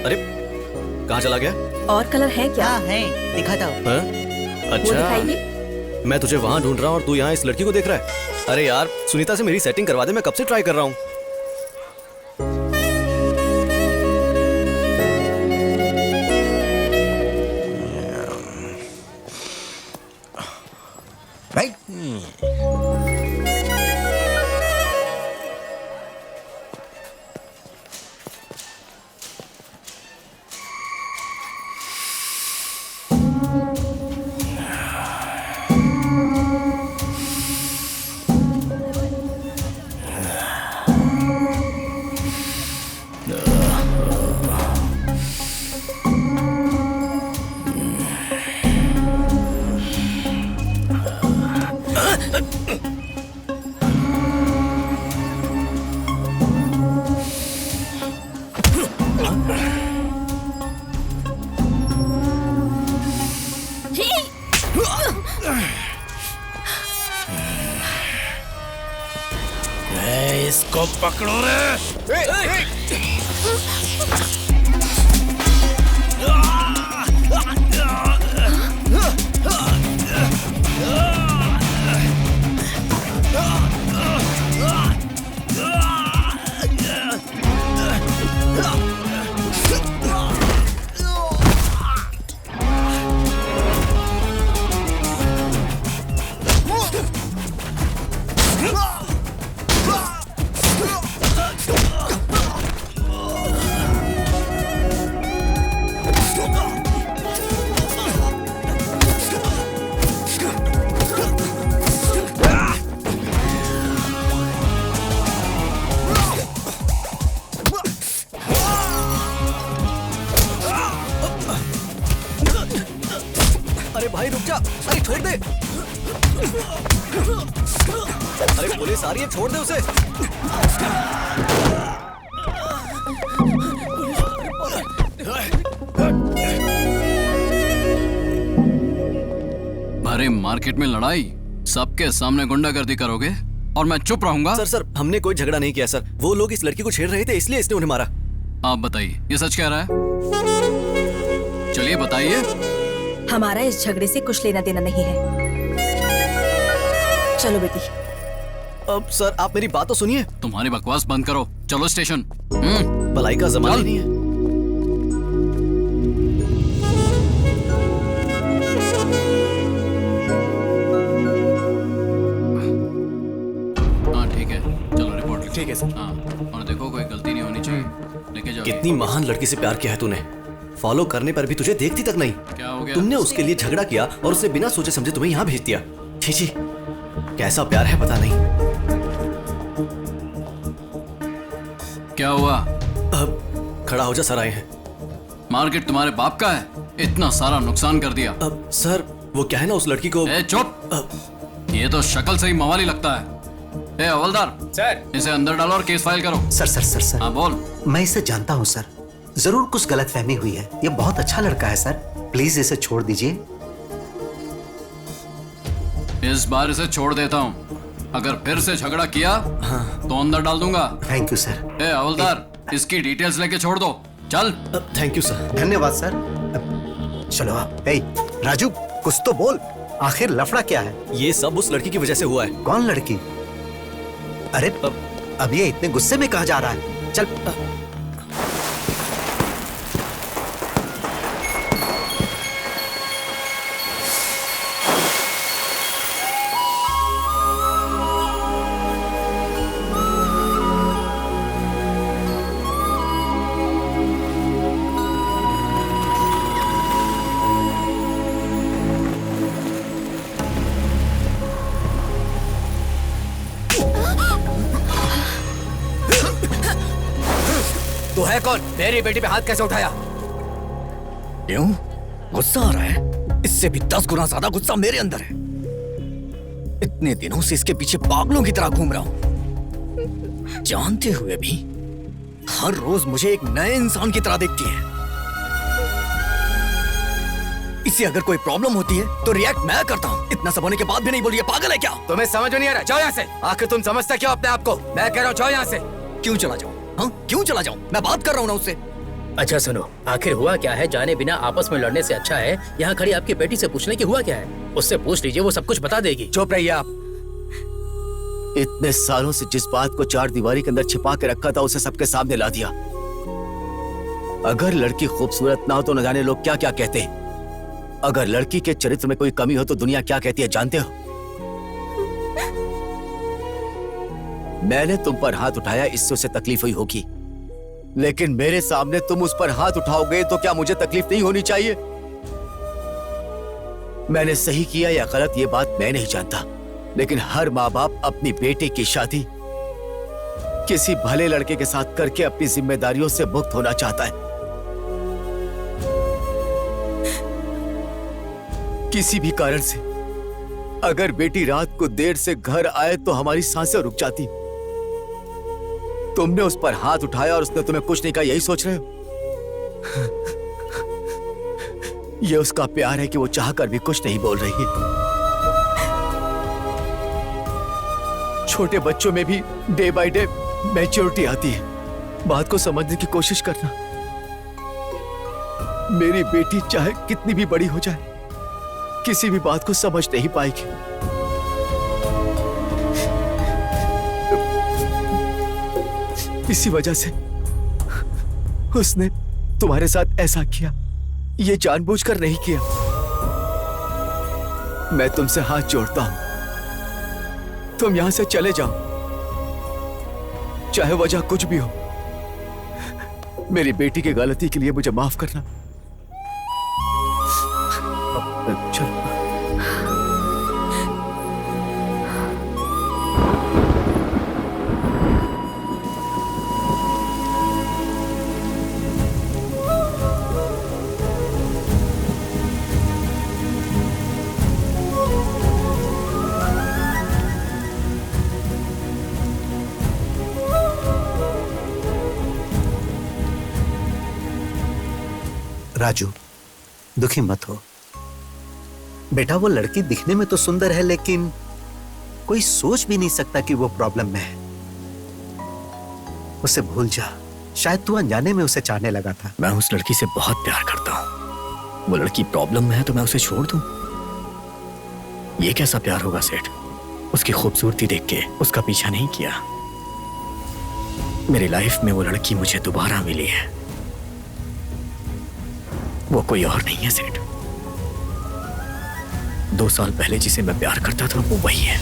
अरे कहाँ चला गया? और कलर है क्या? हाँ है, दिखाता हूँ। हाँ? वो अच्छा, दिखाइए। मैं तुझे वहां ढूंढ रहा हूँ और तू यहाँ इस लड़की को देख रहा है। अरे यार, सुनीता से मेरी सेटिंग करवा दे, मैं कब से ट्राई कर रहा हूँ। इसको पकड़ो रे। अरे भाई रुक जा, अरे छोड़ दे। अरे पुलिस आ रही है, छोड़ दे उसे। भरे मार्केट में लड़ाई, सबके सामने गुंडागर्दी करोगे और मैं चुप रहूंगा? सर हमने कोई झगड़ा नहीं किया सर, वो लोग इस लड़की को छेड़ रहे थे इसलिए इसने उन्हें मारा। आप बताइए, ये सच कह रहा है? चलिए बताइए। हमारा इस झगड़े से कुछ लेना देना नहीं है। चलो बेटी। अब सर आप मेरी बात तो सुनिए। तुम्हारी बकवास बंद करो, चलो स्टेशन। भलाई का जमाना ही नहीं है। हाँ ठीक है, चलो रिपोर्ट लिखो। ठीक है सर। हाँ, और देखो कोई गलती नहीं होनी चाहिए। लेके जाओ। कितनी महान लड़की से प्यार किया है तूने, फॉलो करने पर भी तुझे देखती तक नहीं। क्या हो गया? तुमने उसके लिए झगड़ा किया और उसने बिना सोचे समझे तुम्हें यहाँ भेज दिया। छी छी, कैसा प्यार है पता नहीं। क्या हुआ? अब खड़ा हो जा, सर आए हैं। मार्केट तुम्हारे बाप का है, इतना सारा नुकसान कर दिया। अब सर वो क्या है ना, उस लड़की को। ए चुप, ये तो शक्ल से ही मवाली लगता है। ए हवलदार सर, इसे अंदर डालो और केस फाइल करो। सर हाँ बोल। मैं इसे जानता हूँ सर, जरूर कुछ गलतफहमी हुई है। ये बहुत अच्छा लड़का है सर, प्लीज इसे छोड़ दीजिए। इस बार इसे छोड़ देता हूँ, अगर फिर से झगड़ा किया तो अंदर डाल दूंगा। Thank you sir. ए हवलदार, इसकी डिटेल्स लेके छोड़ दो, चल। Thank you sir. धन्यवाद सर। चलो आप। ए राजू, कुछ तो बोल, आखिर लफड़ा क्या है? ये सब उस लड़की की वजह से हुआ है। कौन लड़की? अरे अब ये इतने गुस्से में कहाँ जा रहा है? चल। है कौन? मेरी बेटी पे हाथ कैसे उठाया? क्यों? गुस्सा आ रहा है? इससे भी 10 गुना ज्यादा गुस्सा मेरे अंदर है। इतने दिनों से इसके पीछे पागलों की तरह घूम रहा हूं, जानते हुए भी हर रोज मुझे एक नए इंसान की तरह देखती है। इसे अगर कोई प्रॉब्लम होती है तो रिएक्ट मैं करता हूँ, इतना सब होने के बाद भी नहीं बोली। ये पागल है क्या? तुम्हें समझ में नहीं आ रहा? जाओ यहाँ से। आखिर तुम समझते क्यों अपने आप को? मैं कह रहा हूँ जाओ यहाँ से। क्यों चला जाऊं? हाँ, क्यों चला जाऊं? मैं बात कर रहा हूँ ना उससे। अच्छा सुनो, आखिर हुआ क्या है? जाने बिना आपस में लड़ने से अच्छा है यहाँ खड़ी आपकी बेटी से पूछने की हुआ क्या है। उससे पूछ लीजिए, वो सब कुछ बता देगी। चुप रहिए आप। इतने सालों से जिस बात को 4 दीवारी के अंदर छिपा के रखा था उसे सबके सामने ला दिया। अगर लड़की खूबसूरत ना हो तो न जाने लोग क्या क्या कहते हैं। अगर लड़की के चरित्र में कोई कमी हो तो दुनिया क्या कहती है जानते हो? मैंने तुम पर हाथ उठाया, इससे उसे तकलीफ हुई होगी, लेकिन मेरे सामने तुम उस पर हाथ उठाओगे तो क्या मुझे तकलीफ नहीं होनी चाहिए? मैंने सही किया या गलत ये बात मैं नहीं जानता, लेकिन हर माँ बाप अपनी बेटी की शादी किसी भले लड़के के साथ करके अपनी जिम्मेदारियों से मुक्त होना चाहता है। किसी भी कारण से अगर बेटी रात को देर से घर आए तो हमारी सांसें रुक जाती। तुमने उस पर हाथ उठाया और उसने तुम्हें कुछ नहीं कहा, यही सोच रहे हो? यह उसका प्यार है कि वो चाहकर भी कुछ नहीं बोल रही है। छोटे बच्चों में भी डे बाय डे मैच्योरिटी आती है। बात को समझने की कोशिश करना। मेरी बेटी चाहे कितनी भी बड़ी हो जाए, किसी भी बात को समझ नहीं पाएगी। इसी वजह से उसने तुम्हारे साथ ऐसा किया। ये जानबूझकर नहीं किया। मैं तुमसे हाथ जोड़ता हूं, तुम यहां से चले जाओ, चाहे वजह कुछ भी हो। मेरी बेटी की गलती के लिए मुझे माफ करना। चलो। राजू, दुखी मत हो बेटा। वो लड़की दिखने में तो सुंदर है, लेकिन कोई सोच भी नहीं सकता कि वो प्रॉब्लम में है। उसे भूल जा, शायद तू अनजाने में उसे चाहने लगा था। मैं उस लड़की से बहुत प्यार करता हूँ। वो लड़की प्रॉब्लम में है तो मैं उसे छोड़ दूं? ये कैसा प्यार होगा सेठ? उसकी खूबसूरती देख के उसका पीछा नहीं किया। मेरी लाइफ में वो लड़की मुझे दोबारा मिली है। वो कोई और नहीं है सेठ। 2 साल पहले जिसे मैं प्यार करता था वो वही है।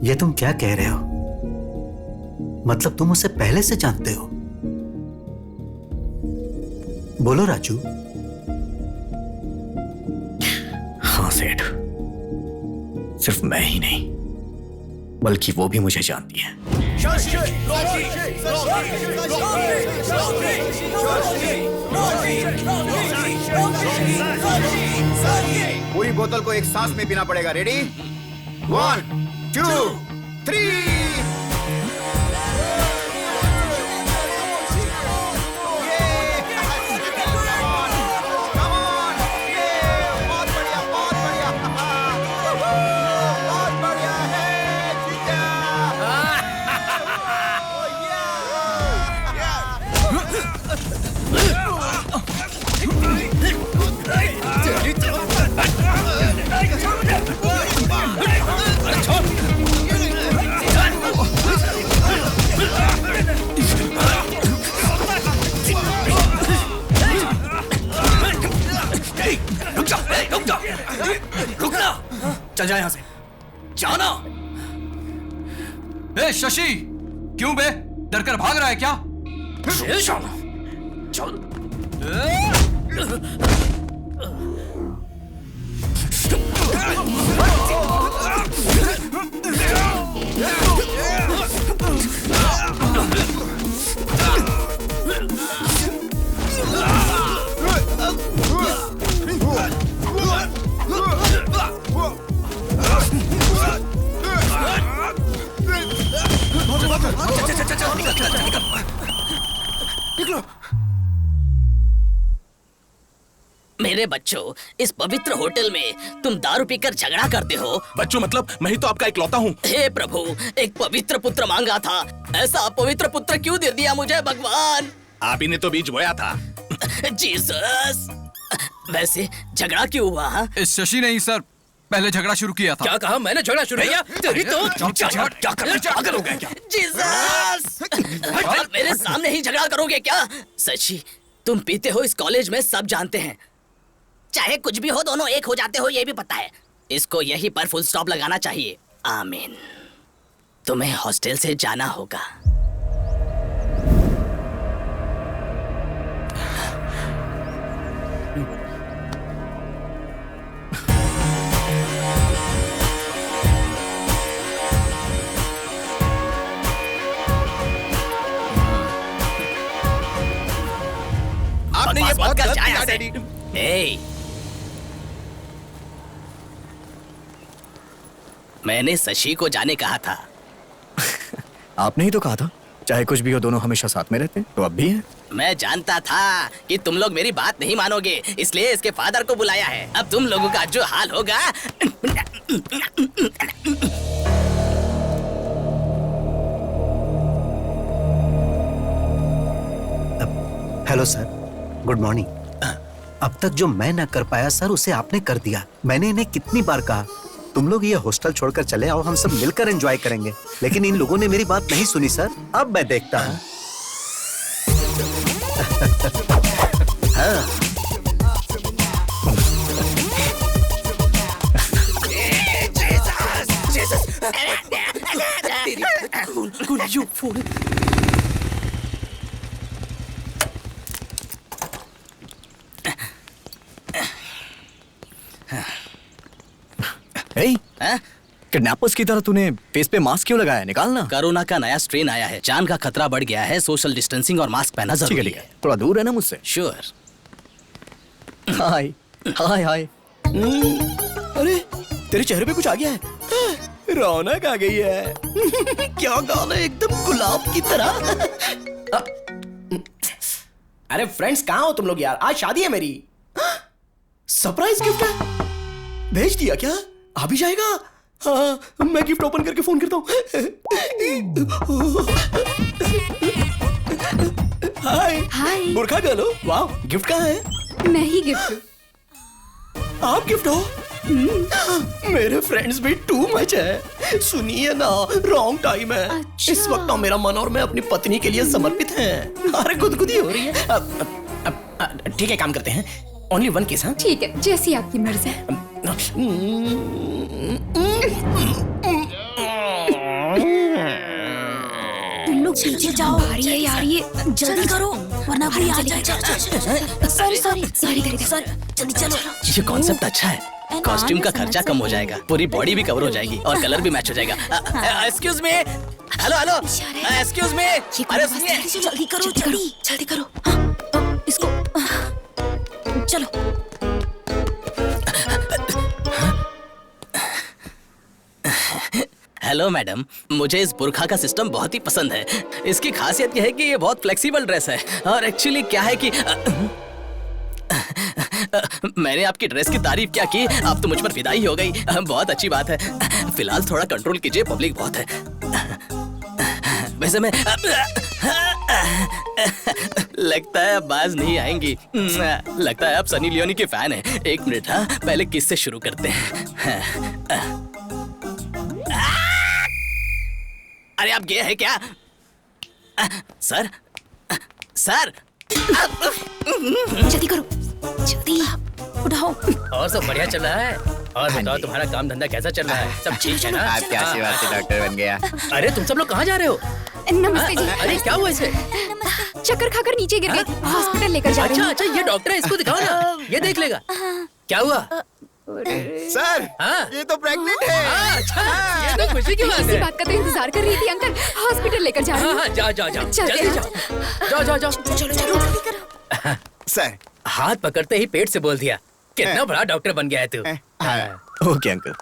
ये तुम क्या कह रहे हो? मतलब तुम उसे पहले से जानते हो? बोलो राजू। हाँ सेठ, सिर्फ मैं ही नहीं बल्कि वो भी मुझे जानती है। पूरी बोतल को एक सांस में पीना पड़ेगा। रेडी? 1 2 3। रुक जा, रुक जा, रुक ना। चल जा यहाँ से, जाना। ए शशि, क्यों बे? डर कर भाग रहा है क्या? चल। मेरे बच्चों, इस पवित्र होटल में तुम दारू पीकर झगड़ा करते हो। बच्चों मतलब मैं ही तो आपका इकलौता हूँ। हे प्रभु, एक पवित्र पुत्र मांगा था, ऐसा पवित्र पुत्र क्यों दे दिया मुझे भगवान? आप ही ने तो बीज बोया था। जीसस। वैसे झगड़ा क्यों हुआ? इस शशि ने ही सर पहले झगड़ा शुरू किया था। क्या कहा? मैंने झगड़ा शुरू किया? तेरी तो पागल हो गए क्या? जीसस! मेरे सामने ही झगड़ा करोगे क्या? सच्ची, तुम पीते हो इस कॉलेज में सब जानते हैं। चाहे कुछ भी हो, दोनों एक हो जाते हो, ये भी पता है। इसको यहीं पर फुल स्टॉप लगाना चाहिए। आमीन। तुम्हें हॉस्टल से जाना होगा। आपने ये बहुत गलत किया डैडी। मैंने शशि को जाने कहा था। आपने ही तो कहा था, चाहे कुछ भी हो दोनों हमेशा साथ में रहते हैं, तो अब भी है। मैं जानता था कि तुम लोग मेरी बात नहीं मानोगे, इसलिए इसके फादर को बुलाया है। अब तुम लोगों का जो हाल होगा। Hello sir, good morning. अब तक जो मैं ना कर पाया सर, उसे आपने कर दिया। मैंने इन्हें कितनी बार कहा, तुम लोग ये हॉस्टल छोड़कर चले आओ, हम सब मिलकर एंजॉय करेंगे, लेकिन इन लोगों ने मेरी बात नहीं सुनी सर। अब मैं देखता हूँ। हाँ। किडनैपर्स की तरह तूने फेस पे मास्क क्यों लगाया? निकालना। कोरोना का नया स्ट्रेन आया है, जान का खतरा बढ़ गया है, सोशल डिस्टेंसिंग और मास्क पहनना जरूरी है। थोड़ा दूर है ना मुझसे। श्योर। हाय हाय हाय। अरे तेरे चेहरे पे कुछ आ गया है। रौनक आ गई है। क्या गाल है, एकदम गुलाब की तरह। अरे फ्रेंड्स, कहाँ हो तुम लोग यार? आज शादी है मेरी। सरप्राइज गिफ्ट है, भेज दिया क्या? आ भी जाएगा? हाँ, मैं गिफ्ट ओपन करके फोन करता हूँ। हाय हाय। बुरखा गर्ल हो? वाह, गिफ्ट कहाँ है? मैं ही गिफ्ट। आप गिफ्ट हो? मेरे फ्रेंड्स भी टू मच है। सुनिए ना, रॉन्ग टाइम है। अच्छा। इस वक्त ना मेरा मन और मैं अपनी पत्नी के लिए समर्पित हैं। अरे गुदगुदी हो रही है। ठीक है, काम करते हैं। Only one case. हाँ ठीक है, जैसी आपकी मर्जी है। तुम लोग पीछे जाओ। भारी है यार ये, जल्दी करो वरना कोई आ जाए। सॉरी सॉरी सॉरी जल्दी चलो। ये कॉन्सेप्ट अच्छा है। कॉस्ट्यूम का खर्चा कम हो जाएगा, पूरी बॉडी भी कवर हो जाएगी और कलर भी मैच हो जाएगा। Excuse me, hello hello, excuse me. अरे सुनिए, जल्दी करो, जल्दी करो। हाँ, इसको चलो। हेलो मैडम, मुझे इस बुरखा का सिस्टम बहुत ही पसंद है। इसकी खासियत यह है कि ये बहुत फ्लेक्सिबल ड्रेस है और एक्चुअली क्या है कि मैंने आपकी ड्रेस की तारीफ क्या की, आप तो मुझ पर फिदा ही हो गई। बहुत अच्छी बात है। फिलहाल थोड़ा कंट्रोल कीजिए, पब्लिक बहुत है। वैसे मैं लगता है अब बाज नहीं आएंगी। लगता है आप सनी लियोनी के फैन हैं। एक मिनट, हाँ पहले किस से शुरू करते हैं। अरे आप गए हैं क्या? सर सर, जल्दी करो, जल्दी उठाओ। और सब बढ़िया चल रहा है? और बताओ तुम्हारा काम धंधा कैसा चल रहा है? सब ठीक है ना? आपकी आशीर्वाद से डॉक्टर बन गया। अरे तुम सब लोग कहाँ जा रहे हो? नमस्ते जी। अरे क्या हुआ इसे? चक्कर खाकर नीचे गिर गई थी, हॉस्पिटल लेकर जा रही अच्छा हूँ। अच्छा, ये डॉक्टर है, इसको दिखाओ ना, ये देख लेगा। क्या हुआ? सर हाँ? ये तो प्रेग्नेंट है। अच्छा, ये तो खुशी की बात इसी है। बात का तो इंतजार कर रही थी अंकल। हॉस्पिटल लेकर जा रही हाँ हूँ। हाँ, जाओ जाओ जाओ, चलते जल्दी हैं। जाओ, जाओ जाओ जाओ। चलो चलो जल्दी करो। सर हाथ पकड़ते ही पेट से बोल दिया। कितना बड़ा डॉक्टर बन गया है तू। हाँ। Okay uncle.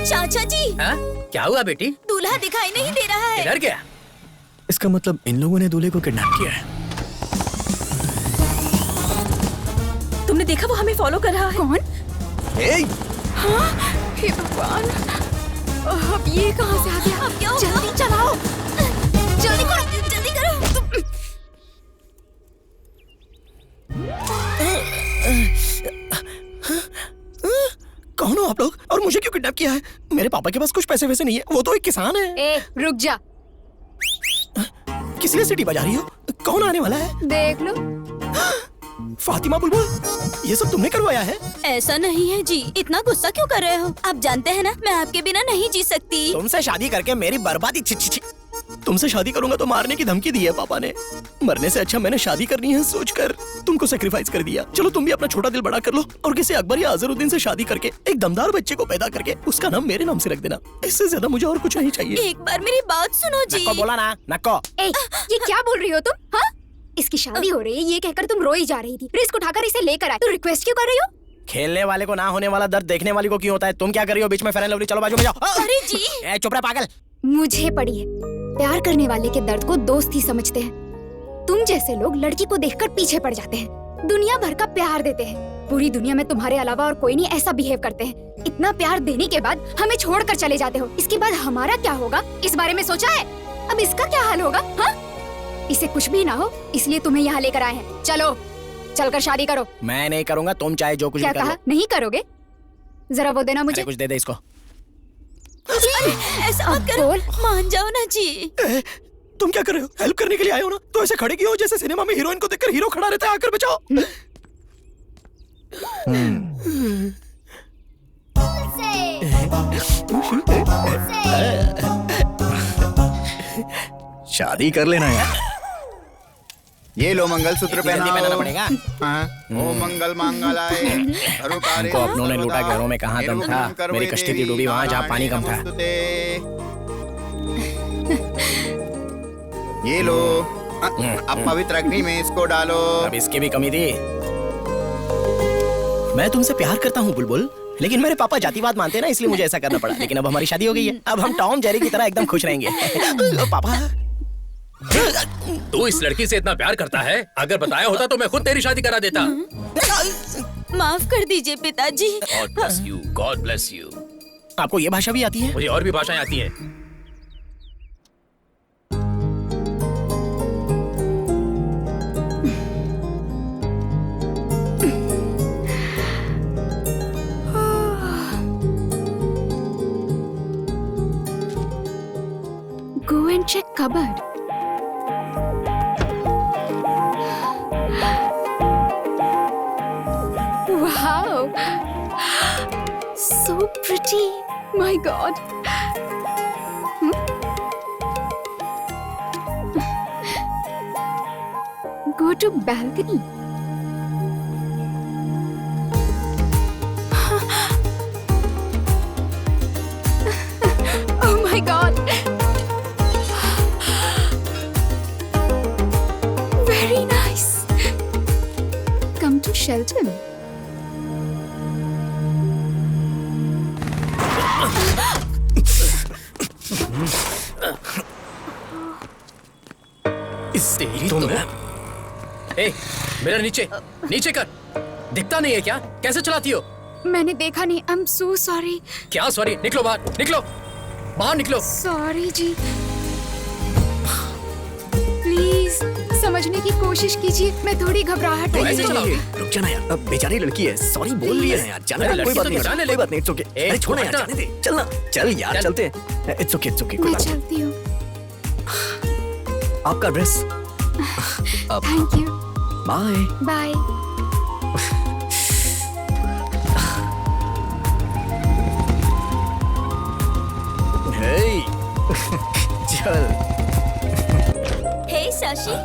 चाचा जी, हाँ? क्या हुआ बेटी? दूल्हा दिखाई नहीं दे रहा है। किधर गया? इसका मतलब इन लोगों ने दूल्हे को किडनैप किया है। तुमने देखा वो हमें फॉलो कर रहा है? कौन? हाँ? हे भगवान, अब ये कहाँ से आ गया? अब क्या होगा? जल्दी चलाओ, जल्दी करो, जल्दी करो। कौन हो आप लोग और मुझे क्यों किडनैप किया है? मेरे पापा के पास कुछ पैसे वैसे नहीं है, वो तो एक किसान है। ए रुक जा, किस लिए सीटी बजा रही हो? कौन आने वाला है? देख लो। फातिमा बुलबुल, ये सब तुमने करवाया है? ऐसा नहीं है जी, इतना गुस्सा क्यों कर रहे हो? आप जानते हैं ना, मैं आपके बिना नहीं जी सकती। तुमसे शादी करके मेरी बर्बादी तुमसे शादी करूंगा तो मारने की धमकी दी है पापा ने। मरने से अच्छा मैंने शादी करनी है सोचकर तुमको सेक्रीफाइस कर दिया। चलो तुम भी अपना छोटा दिल बड़ा कर लो और किसी अकबर या अजहरुद्दीन से शादी करके एक दमदार बच्चे को पैदा करके उसका नाम मेरे नाम से रख देना। इससे ज्यादा मुझे और कुछ नहीं चाहिए। एक बार मेरी बात सुनो जी। नक्को बोला ना, नक्को। ए, ये क्या बोल रही हो तुम? हाँ, इसकी शादी हो रही है ये कहकर तुम रोई जा रही थी, रिस्क उठाकर इसे लेकर आए। तुम रिक्वेस्ट क्यों कर रही हो? खेलने वाले को ना होने वाला दर्द देखने वाले को क्यों होता है? तुम क्या कर रही हो बीच में? फेयर एंड लवली, चलो बाजू में जाओ। अरे जी, चुप रहा पागल। मुझे पड़ी है, प्यार करने वाले के दर्द को दोस्त ही समझते हैं। तुम जैसे लोग लड़की को देखकर पीछे पड़ जाते हैं, दुनिया भर का प्यार देते हैं। पूरी दुनिया में तुम्हारे अलावा और कोई नहीं ऐसा बिहेव करते हैं। इतना प्यार देने के बाद हमें छोड़कर चले जाते हो। इसके बाद हमारा क्या होगा, इस बारे में सोचा है? अब इसका क्या हाल होगा? हाँ, इसे कुछ भी ना हो इसलिए तुम्हें यहाँ लेकर आए हैं। चलो चलकर शादी करो। मैं नहीं करूंगा, तुम चाहे जो कुछ क्या भी कर कहा? लो। नहीं करोगे? जरा वो देना मुझे। कुछ दे दे इसको। अरे ऐसा मत करो, मान जाओ ना जी। तुम क्या कर रहे हो? हेल्प करने के लिए आए हो ना, तो ऐसे खड़े क्यों हो जैसे सिनेमा में हीरोइन को देखकर हीरो खड़ा रहता है, आकर बचाओ। शादी कर लेना यार। ये लो मंगलसूत्र जल्दी पहनाना पहनाओ। पड़ेगा। ओ मंगल मांगलाय हमको अपनों ने लूटा, घरों में कहाँ दम था। मेरी कश्ती थी डूबी वहाँ जहाँ पानी कम था। ये लो, अब पवित्र अग्नि में इसको डालो। अब इसकी भी कमी थी। मैं तुमसे प्यार करता हूँ बुलबुल, लेकिन मेरे पापा जातिवाद मानते हैं ना, इसलिए मुझे ऐसा करना पड़ा। लेकिन अब हमारी शादी हो गई है, अब हम टॉम जेरी की तरह एकदम खुश रहेंगे। पापा, तू इस लड़की से इतना प्यार करता है, अगर बताया होता तो मैं खुद तेरी शादी करा देता। माफ कर दीजिए पिताजी। God bless you, God bless you। आपको ये भाषा भी आती है? मुझे और भी भाषाएं आती हैं। Go and check cupboard. Wow, so pretty. My God. Go to balcony. Oh my God. Very nice. Come to Shelton. तेरी तो ए, मेरा नीचे नीचे कर। दिखता नहीं है क्या? कैसे चलाती हो? मैंने देखा नहीं। I'm so sorry. क्या सॉरी? निकलो बाहर, निकलो बाहर, निकलो। Sorry ji. Please, समझने की कोशिश कीजिए, मैं थोड़ी घबराहट ऐसे है। चलाओगे? रुक जाना यार, अब बेचारी लड़की है, सॉरी बोल लिया है यार, जाने दे, कोई बात नहीं, कोई बात नहीं, इट्स ओके। अरे छोड़ना यार, जाने दे, चलना, चल यार, चलते हैं, इट्स ओके, कोई मैं बात नहीं। चलती हूँ। आपका dress. Thank you. Bye bye. हे चल। Hey Shashi,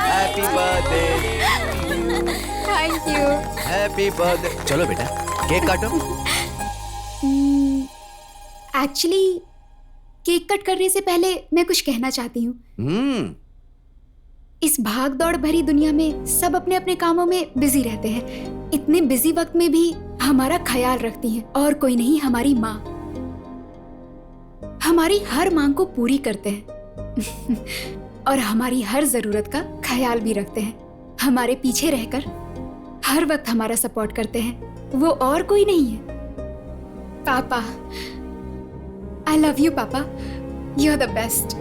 happy birthday, thank you. Happy birthday. चलो बेटा, केक काटो। एक्चुअली केक कट करने से पहले मैं कुछ कहना चाहती हूँ। इस भाग दौड़ भरी दुनिया में सब अपने अपने कामों में बिजी रहते हैं। इतने बिजी वक्त में भी हमारा ख्याल रखती हैं, और कोई नहीं, हमारी माँ। हमारी हर मांग को पूरी करते हैं और हमारी हर जरूरत का ख्याल भी रखते हैं। हमारे पीछे रहकर हर वक्त हमारा सपोर्ट करते हैं। वो और कोई नहीं है, पापा। आई लव यू पापा, यू आर द बेस्ट।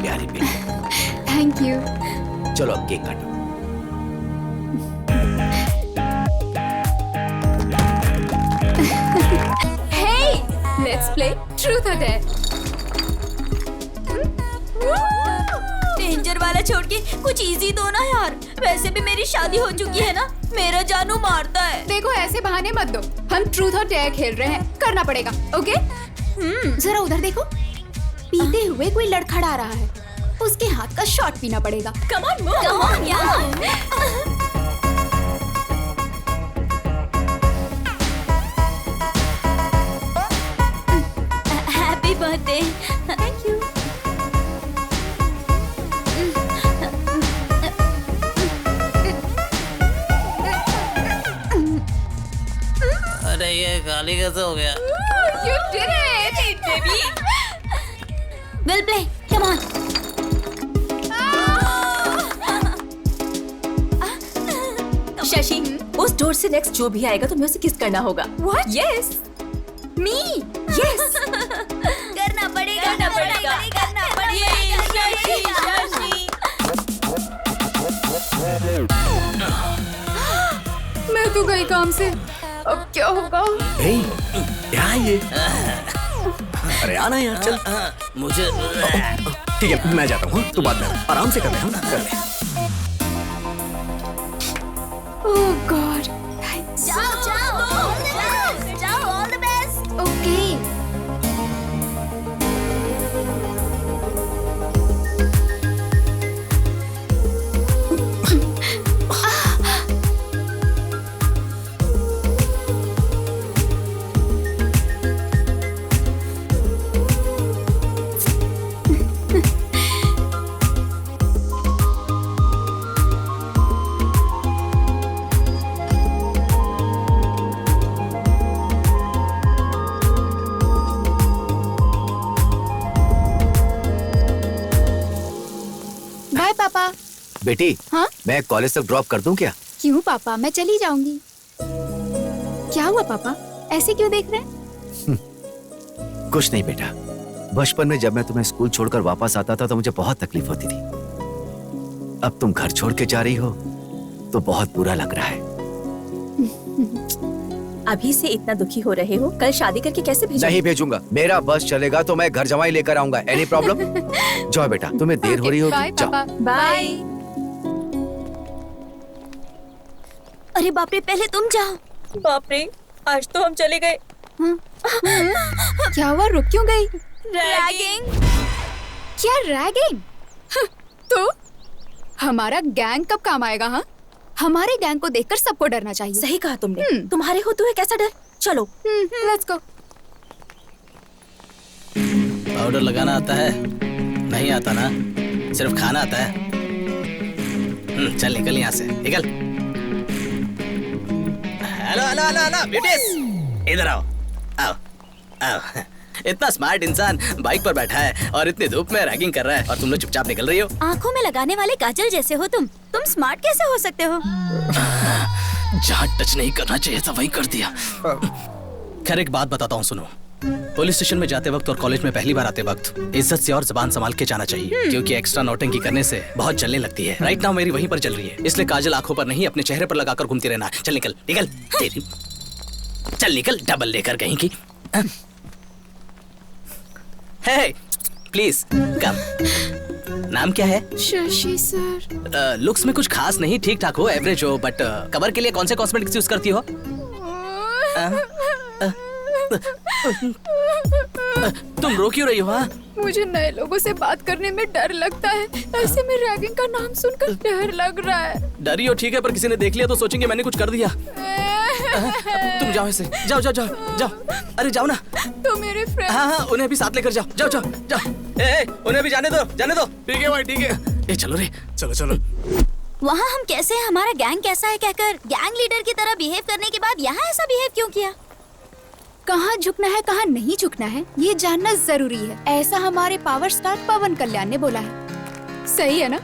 प्यारी बेटी, थैंक यू। चलो अब केक काटो। Hey, let's play truth or dare. Danger वाला छोड़ के कुछ इजी दो ना यार। वैसे भी मेरी शादी हो चुकी है ना, मेरा जानू मारता है। देखो ऐसे बहाने मत दो, हम ट्रूथ और डेयर खेल रहे हैं, करना पड़ेगा। ओके? जरा उधर देखो, पीते हुए कोई लड़खड़ा रहा है, उसके हाथ का शॉट पीना पड़ेगा। Come on move, come on यार। Happy birthday. Thank you. अरे ये गाली कैसे हो गया? You did it, baby. We'll play. Come on. Shashi, उस डोर से नेक्स्ट जो भी आएगा तुम्हें उसे किस करना होगा। What? Yes. Me? Yes. करना पड़ेगा, करना पड़ेगा, करना पड़ेगा। शशि। मैं तो गई काम से, अब क्या होगा? हे, क्या है ये? अरे आना यार, चल। मुझे ठीक है, मैं जाता हूँ, तू बाद में आराम से कर ले, हाँ? कर ले। Oh God, thanks. जाओ, जाओ, जाओ, all the best. Okay. Bye पापा। बेटी, हाँ? मैं कॉलेज तक ड्रॉप कर दूं क्या? क्यों पापा, मैं चली जाऊंगी। क्या हुआ पापा, ऐसे क्यों देख रहे हैं? कुछ नहीं बेटा, बचपन में जब मैं तुम्हें स्कूल छोड़कर वापस आता था तो मुझे बहुत तकलीफ होती थी। अब तुम घर छोड़ के जा रही हो तो बहुत बुरा लग रहा है। अभी से इतना दुखी हो रहे हो, कल शादी करके कैसे भेजोगे? नहीं भेजूंगा, मेरा बस चलेगा तो मैं घर जमाई लेकर आऊंगा। Any problem? जाओ बेटा, तुम्हें देर हो रही होगी, बाय जाओ। पापा, बाय। अरे बाप रे, पहले तुम जाओ। बाप रे, आज तो हम चले गए। क्या हुआ, रुक क्यों गई? रैगिंग। क्या रैगिंग? तो हमारा गैंग कब काम आएगा? हाँ, हमारे गैंग को देखकर सबको डरना चाहिए। सही कहा तुमने। तुम्हारे होते हुए कैसा डर? चलो लेट्स गो। पाउडर लगाना आता है? नहीं आता ना, सिर्फ खाना आता है। चल निकल यहाँ से, निकल। Hello hello hello hello beauties, इधर आओ, आओ आओ। इतना स्मार्ट इंसान बाइक पर बैठा है और इतनी धूप में रैगिंग कर रहा है और तुम लोग चुपचाप निकल रही हो। आंखों में लगाने वाले काजल जैसे हो तुम स्मार्ट कैसे हो सकते हो? जहाँ टच नहीं करना चाहिए था वहीं कर दिया। खैर एक बात बताता हूँ, सुनो। पुलिस स्टेशन में जाते वक्त और कॉलेज में पहली बार आते वक्त इज्जत से और जुबान संभाल के जाना चाहिए, क्योंकि एक्स्ट्रा नौटंकी करने से बहुत जलने लगती है। राइट नाउ मेरी वहीं पर जल रही है, इसलिए काजल आंखों पर नहीं अपने चेहरे पर लगाकर घूमती रहना। चल निकल निकल तेरी, चल निकल डबल लेकर कहीं की। हे प्लीज कम। नाम क्या है? शशि सर। लुक्स में कुछ खास नहीं, ठीक ठाक हो, एवरेज हो, बट कवर के लिए कौन से कॉस्मेटिक्स यूज करती हो? तुम रो क्यों रही हो? हाँ, मुझे नए लोगों से बात करने में डर लगता है। ऐसे में रैगिंग का नाम सुनकर डर लग रहा है। डरी हो ठीक है, पर किसी ने देख लिया तो सोचेंगे मैंने कुछ कर दिया। तुम जाओ ऐसे, जाओ जाओ जाओ जाओ। अरे जाओ ना। तो मेरे फ्रेंड। हाँ, उन्हें भी साथ लेकर जाओ, जाओ जाओ जाओ। उन्हें भी जाने दो, जाने दो। ठीक है भाई, ठीक है। ये चलो रे, चलो चलो। वहाँ हम कैसे हैं, हमारा गैंग कैसा है कहकर गैंग लीडर की तरह बिहेव करने के बाद यहाँ ऐसा बिहेव क्यों किया? कहाँ झुकना है कहाँ नहीं झुकना है ये जानना जरूरी है, ऐसा हमारे पावर स्टार पवन कल्याण ने बोला है। सही है ना?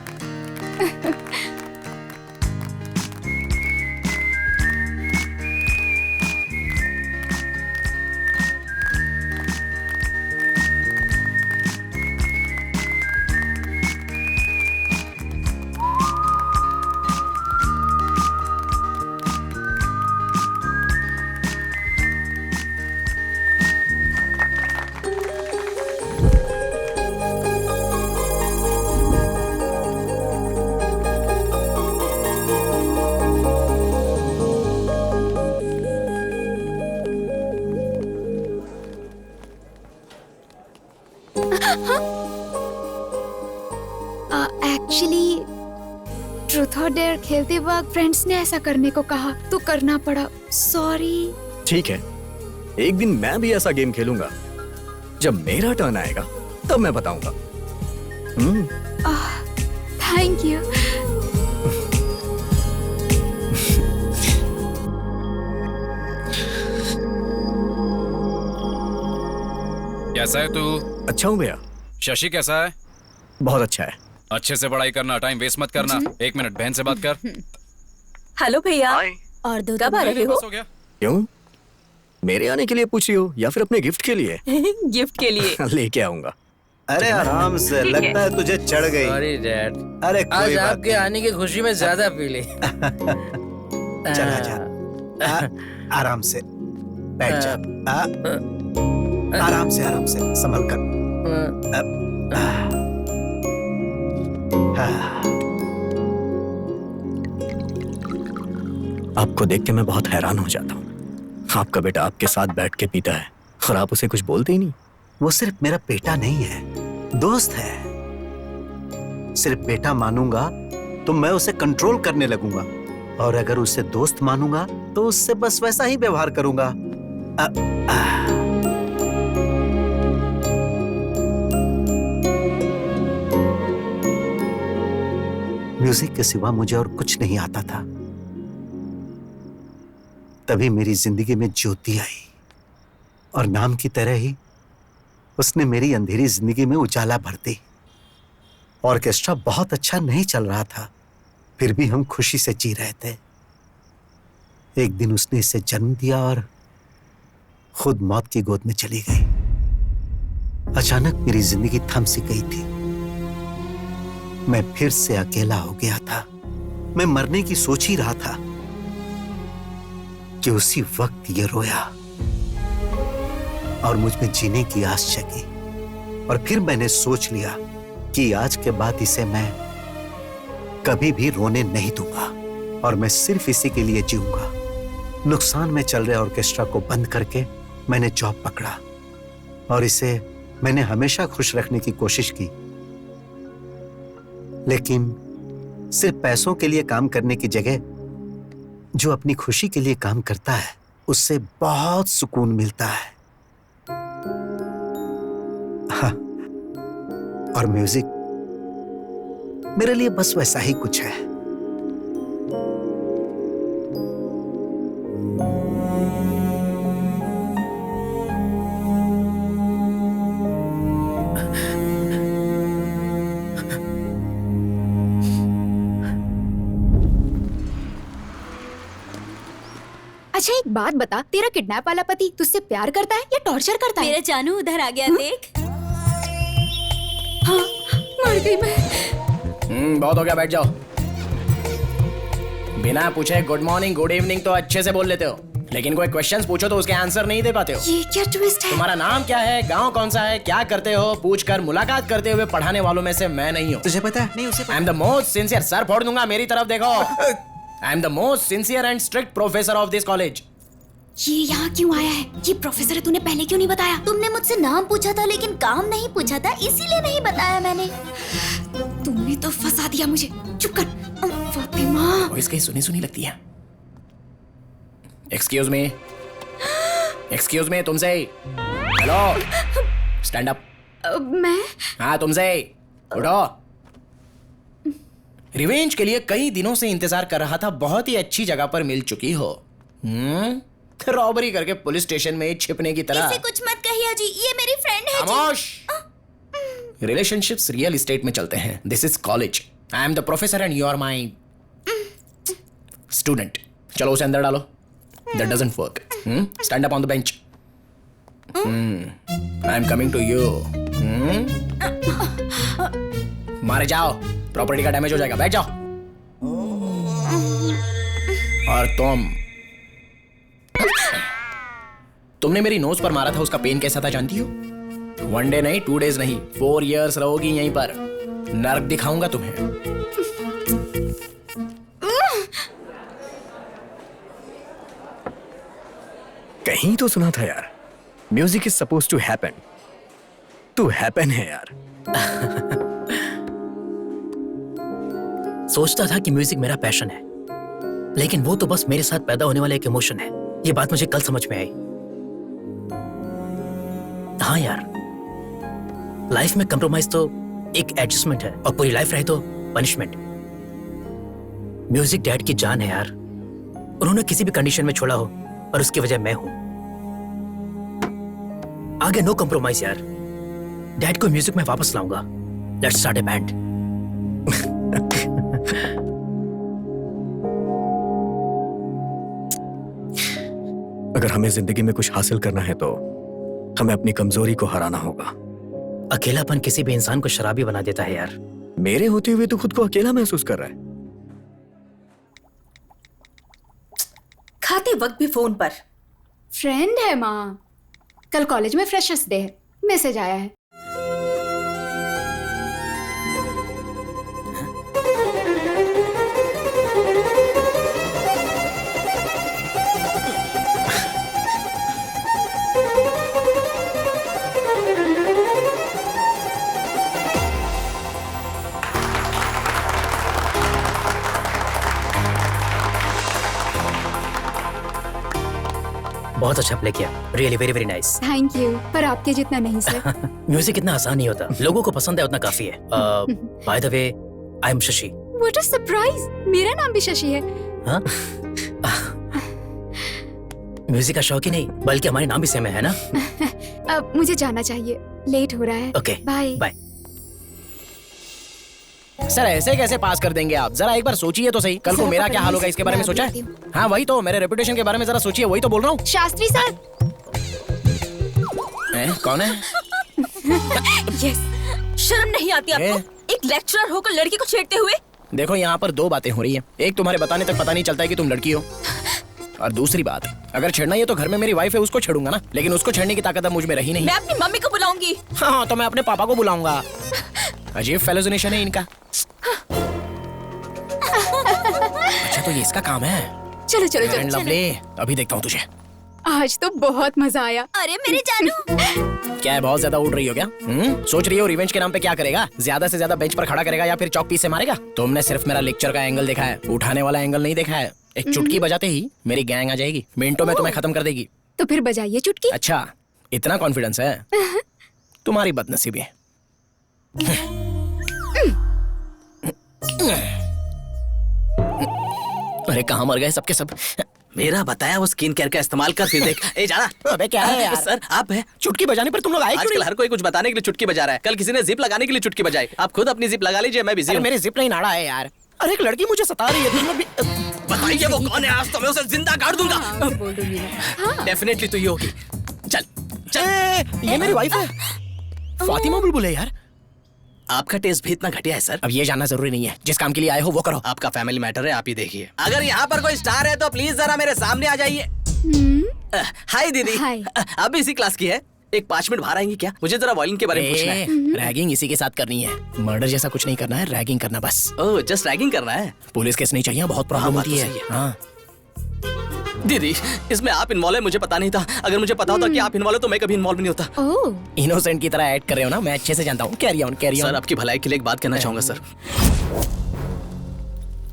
एक्चुअली ट्रूथ और डेयर खेलते वक्त फ्रेंड्स ने ऐसा करने को कहा तो करना पड़ा। सॉरी। ठीक है, एक दिन मैं भी ऐसा गेम खेलूंगा। जब मेरा टर्न आएगा तब मैं बताऊंगा। Thank you. कैसा है तू? अच्छा हूँ भैया। शशि कैसा है? बहुत अच्छा है। अच्छे से पढ़ाई करना, टाइम वेस्ट मत करना। 1 मिनट बहन से बात कर। हेलो भैया। और दो कब आ रहे हो? हो गया। क्यों? मेरे आने के लिए पूछ रही हो या फिर अपने गिफ्ट के लिए? गिफ्ट के लिए। लेके आऊंगा। अरे आराम से, लगता है तुझे चढ़ गई। Sorry dad. अरे आज कोई बात आपके आने की खुशी में ज्यादा पी ली। चला जा। आराम से बैठ जा। आराम से संभल कर। आपको देख के मैं बहुत हैरान हो जाता हूँ। आपका बेटा आपके साथ बैठ के पीता है और आप उसे कुछ बोलते ही नहीं। वो सिर्फ मेरा बेटा नहीं है, दोस्त है। सिर्फ बेटा मानूंगा तो मैं उसे कंट्रोल करने लगूंगा, और अगर उसे दोस्त मानूंगा तो उससे बस वैसा ही व्यवहार करूंगा। म्यूजिक के सिवा मुझे और कुछ नहीं आता था। तभी मेरी जिंदगी में ज्योति आई, और नाम की तरह ही उसने मेरी अंधेरी जिंदगी में उजाला भर दी। ऑर्केस्ट्रा बहुत अच्छा नहीं चल रहा था, फिर भी हम खुशी से जी रहे थे। एक दिन उसने इसे जन्म दिया और खुद मौत की गोद में चली गई। अचानक मेरी जिंदगी थम सी गई थी। मैं फिर से अकेला हो गया था। मैं मरने की सोच ही रहा था कि उसी वक्त ये रोया और मुझ में जीने की आस जगी। और फिर मैंने सोच लिया कि आज के बाद इसे मैं कभी भी रोने नहीं दूंगा, और मैं सिर्फ इसी के लिए जीऊंगा। नुकसान में चल रहे ऑर्केस्ट्रा को बंद करके मैंने जॉब पकड़ा, और इसे मैंने हमेशा खुश रखने की कोशिश की। लेकिन सिर्फ पैसों के लिए काम करने की जगह जो अपनी खुशी के लिए काम करता है उससे बहुत सुकून मिलता है। हाँ, और म्यूजिक मेरे लिए बस वैसा ही कुछ है। अच्छा एक बात बता, तेरा किडनैप वाला पति तुझसे प्यार करता है या टॉर्चर करता है? मेरा जानू उधर आ गया, देख। हाँ, मर गई मैं। बहुत हो गया, बैठ जाओ। बिना पूछे गुड मॉर्निंग गुड इवनिंग तो अच्छे से बोल लेते हो, लेकिन कोई क्वेश्चंस पूछो तो उसके आंसर नहीं दे पाते हो। ये क्या ट्विस्ट है? तुम्हारा नाम क्या है, गांव कौन सा है, क्या करते हो पूछकर मुलाकात करते हुए पढ़ाने वालों में से मैं नहीं हूँ। तुझे पता है? नहीं, उसे पता। आई am the most sincere, sir फोड़ दूंगा, मेरी तरफ देखो। आई am the most sincere and strict professor of this college. ये यहाँ क्यों आया है? ये प्रोफेसर है, तूने पहले क्यों नहीं बताया? तुमने मुझसे नाम पूछा था लेकिन काम नहीं पूछा था, इसीलिए नहीं बताया मैंने। तुमने तो फंसा दिया मुझे। चुप कर फातिमा। वॉइस कहीं सुनी सुनी लगती है। एक्सक्यूज मी, एक्सक्यूज मी, तुमसे। Hello, stand up. मैं? हाँ तुमसे, उठो। रिवेंज के लिए कई दिनों से इंतजार कर रहा था, बहुत ही अच्छी जगह पर मिल चुकी हो। रॉबरी करके पुलिस स्टेशन में छिपने की तरह। इसे कुछ मत कहिए जी, ये मेरी फ्रेंड है। खामोश। रिलेशनशिप्स रियल एस्टेट में चलते हैं। This is college. I am the professor and you are my student. चलो उसे अंदर डालो। That doesn't work. Stand up on the bench. I'm coming to you. मारे जाओ, प्रॉपर्टी का डैमेज हो जाएगा। बैठ जाओ। और तुमने मेरी नोज पर मारा था, उसका पेन कैसा था जानती हो? 1 डे नहीं, 2 डेज नहीं, 4 years रहोगी यहीं पर। नर्क दिखाऊंगा तुम्हें। कहीं तो सुना था यार, music is suppose to happen. To happen है यार। सोचता था कि म्यूजिक मेरा पैशन है, लेकिन वो तो बस मेरे साथ पैदा होने वाला एक इमोशन है। ये बात मुझे कल समझ में आई। हाँ यार, लाइफ में कंप्रोमाइज तो एक एडजस्टमेंट है, और पूरी लाइफ रहे तो पनिशमेंट। म्यूजिक डैड की जान है यार। उन्होंने किसी भी कंडीशन में छोड़ा हो और उसकी वजह मैं हूं। आगे नो कंप्रोमाइज यार। डैड को म्यूजिक में वापस लाऊंगा। Let's start a band. अगर हमें जिंदगी में कुछ हासिल करना है तो हमें अपनी कमजोरी को हराना होगा। अकेलापन किसी भी इंसान को शराबी बना देता है यार। मेरे होते हुए तो खुद को अकेला महसूस कर रहा है। खाते वक्त भी फोन पर। फ्रेंड है माँ। कल कॉलेज में फ्रेशर्स डे है, मैसेज आया है। बहुत अच्छा प्ले किया, really very very nice. Thank you, पर आपके जितना नहीं सर। म्यूजिक इतना आसान नहीं होता, लोगों को पसंद है उतना काफी है। By the way, I am Shashi. What a surprise, मेरा नाम भी शशि है। हाँ? म्यूजिक का शौक ही नहीं, बल्कि हमारे नाम भी सेम है ना? अब मुझे जाना चाहिए, लेट हो रहा है। Okay, bye bye. सर ऐसे कैसे पास कर देंगे आप? जरा एक बार सोचिए तो सही, कल को मेरा क्या हाल होगा इसके बारे में सोचा है? हाँ वही तो, मेरे रेपुटेशन के बारे में जरा सोचिए, वही तो बोल रहा हूँ। शास्त्री सर। कौन है? यस, शर्म नहीं आती आपको? एक लेक्चरर होकर लड़की को छेड़ते हुए। देखो यहाँ पर 2 बातें हो रही है। एक, तुम्हारे बताने तक पता नहीं चलता है कि तुम लड़की हो, और दूसरी बात, अगर छेड़ना ही है तो घर में मेरी वाइफ है, उसको छेड़ूंगा ना, लेकिन उसको छेड़ने की ताकत अब मुझ में रही नहीं। मैं अपनी मम्मी को बुलाऊंगी। हाँ तो मैं अपने पापा को बुलाऊंगा। अजीब फेलोजिनेशन है इनका। अच्छा तो ये इसका काम है। चलो चलो चलो, लवली, अभी देखता हूँ तुझे। आज तो बहुत मजा आया। अरे मेरे जानू। क्या है, बहुत ज्यादा उड़ रही हो क्या? सोच रही हो रिवेंज के नाम पे क्या करेगा? ज्यादा से ज्यादा बेंच पर खड़ा करेगा या फिर चौक पीस से मारेगा? तुमने सिर्फ मेरा लेक्चर का एंगल देखा है, उठाने वाला एंगल नहीं देखा है। एक चुटकी बजाते ही मेरी गैंग आ जाएगी, मिनटों में तुम्हें खत्म कर देगी। तो फिर बजाइए चुटकी। अच्छा, इतना कॉन्फिडेंस है? तुम्हारी बदनसीबी है। अरे कहाँ मर गए सबके सब? मेरा बताया वो स्किन केयर का इस्तेमाल कर, फिर देख। ए जाना। अबे क्या है यार? सर आप है। चुटकी बजाने पर तुम लोग आए क्यों? आजकल हर कोई कुछ बताने के लिए चुटकी बजा रहा है। कल किसी ने जिप लगाने के लिए चुटकी बजाई। आप खुद अपनी जिप लगा लीजिए, मैं बिजी हूं। मेरी जिप नहीं नाड़ा है यार। अरे एक लड़की मुझे सता रही है, तुम लोग भी बताइए वो कौन है, आज तो मैं उसे जिंदा गाड़ दूंगा। बोल दूंगी ना। डेफिनेटली तो ये होगी। चल चल। ये मेरी वाइफ है, फातिमा बुलबुल है यार। आपका टेस्ट भी इतना घटिया है सर? अब ये जानना जरूरी नहीं है, जिस काम के लिए आए हो वो करो। आपका फैमिली मैटर है, आप ही देखिए। अगर यहाँ पर कोई स्टार है तो प्लीज जरा मेरे सामने आ जाइए। हाय दीदी। हाय। आप भी इसी क्लास की है? एक 5 मिनट बाहर आएंगी क्या? मुझे जरा वायलिन के बारे में पूछना है। रैगिंग इसी के साथ करनी है, मर्डर जैसा कुछ नहीं करना है, रैगिंग करना बस। ओह, जस्ट रैगिंग करना है? पुलिस केस नहीं चाहिए, बहुत प्रॉब्लम बात होती तो है। सही है। हाँ दीदी, इसमें आप इन्वॉल्व है मुझे पता नहीं था। अगर मुझे पता होता कि आप इन्वॉल्व है तो मैं कभी इन्वॉल्व नहीं होता। ओह, इनोसेंट की तरह ऐड कर रहे हो ना, मैं अच्छे से जानता हूँ। Carry on carry on. Sir, आपकी भलाई के लिए एक बात कहना चाहूंगा सर।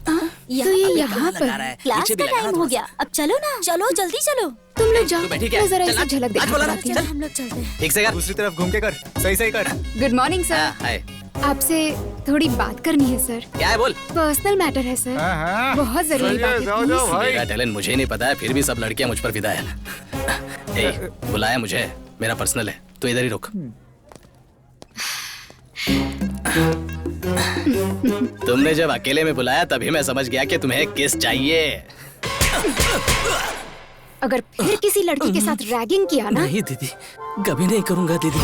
तो ये यहाँ पर क्लास का टाइम हो गया, अब चलो ना, चलो जल्दी चलो। तुम लोग जाओ, तो बैठी क्या? मैं जरा चल, इससे आज- झलक आज बोला ना, दिखाती हूँ। हम लोग चलते हैं। ठीक से कर। दूसरी तरफ घूम के कर, सही सही कर। Good morning sir. हाय। आपसे थोड़ी बात करनी है सर। क्या है बोल? पर्सनल मैटर है सर, बहुत जरूरी बात है। please। मेरा टैलेंट मुझे ही नहीं पता है, फिर भी सब लड़कियां मुझ पर फिदा है। ए, बुलाया मुझे, मेरा पर्सनल है, तो इधर ही रुक। तुमने जब अकेले में बुलाया तभी मैं समझ गया कि तुम्हें किस चाहिए। अगर फिर किसी लड़की के साथ रैगिंग किया ना, नहीं दीदी, कभी नहीं करूंगा दीदी।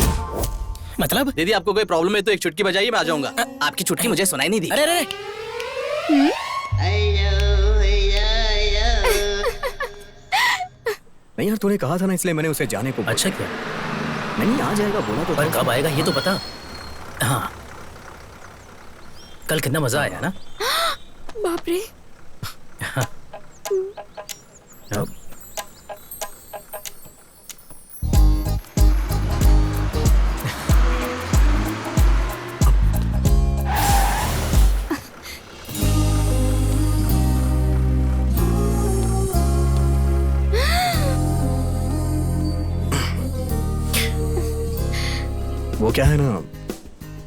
मतलब दीदी, आपको कोई प्रॉब्लम है तो एक चुटकी बजाइए, मैं आ जाऊंगा। आपकी चुटकी मुझे सुनाई नहीं दी। अरे अरे नहीं यार, तूने कहा था ना, इसलिए मैंने उसे जाने को बोला। अच्छा क्या? नहीं आ जाएगा बोला तो पर था। कब आएगा ये तो बता। हाँ, कल कितना मजा आया ना। बाप रे। अब वो क्या है ना,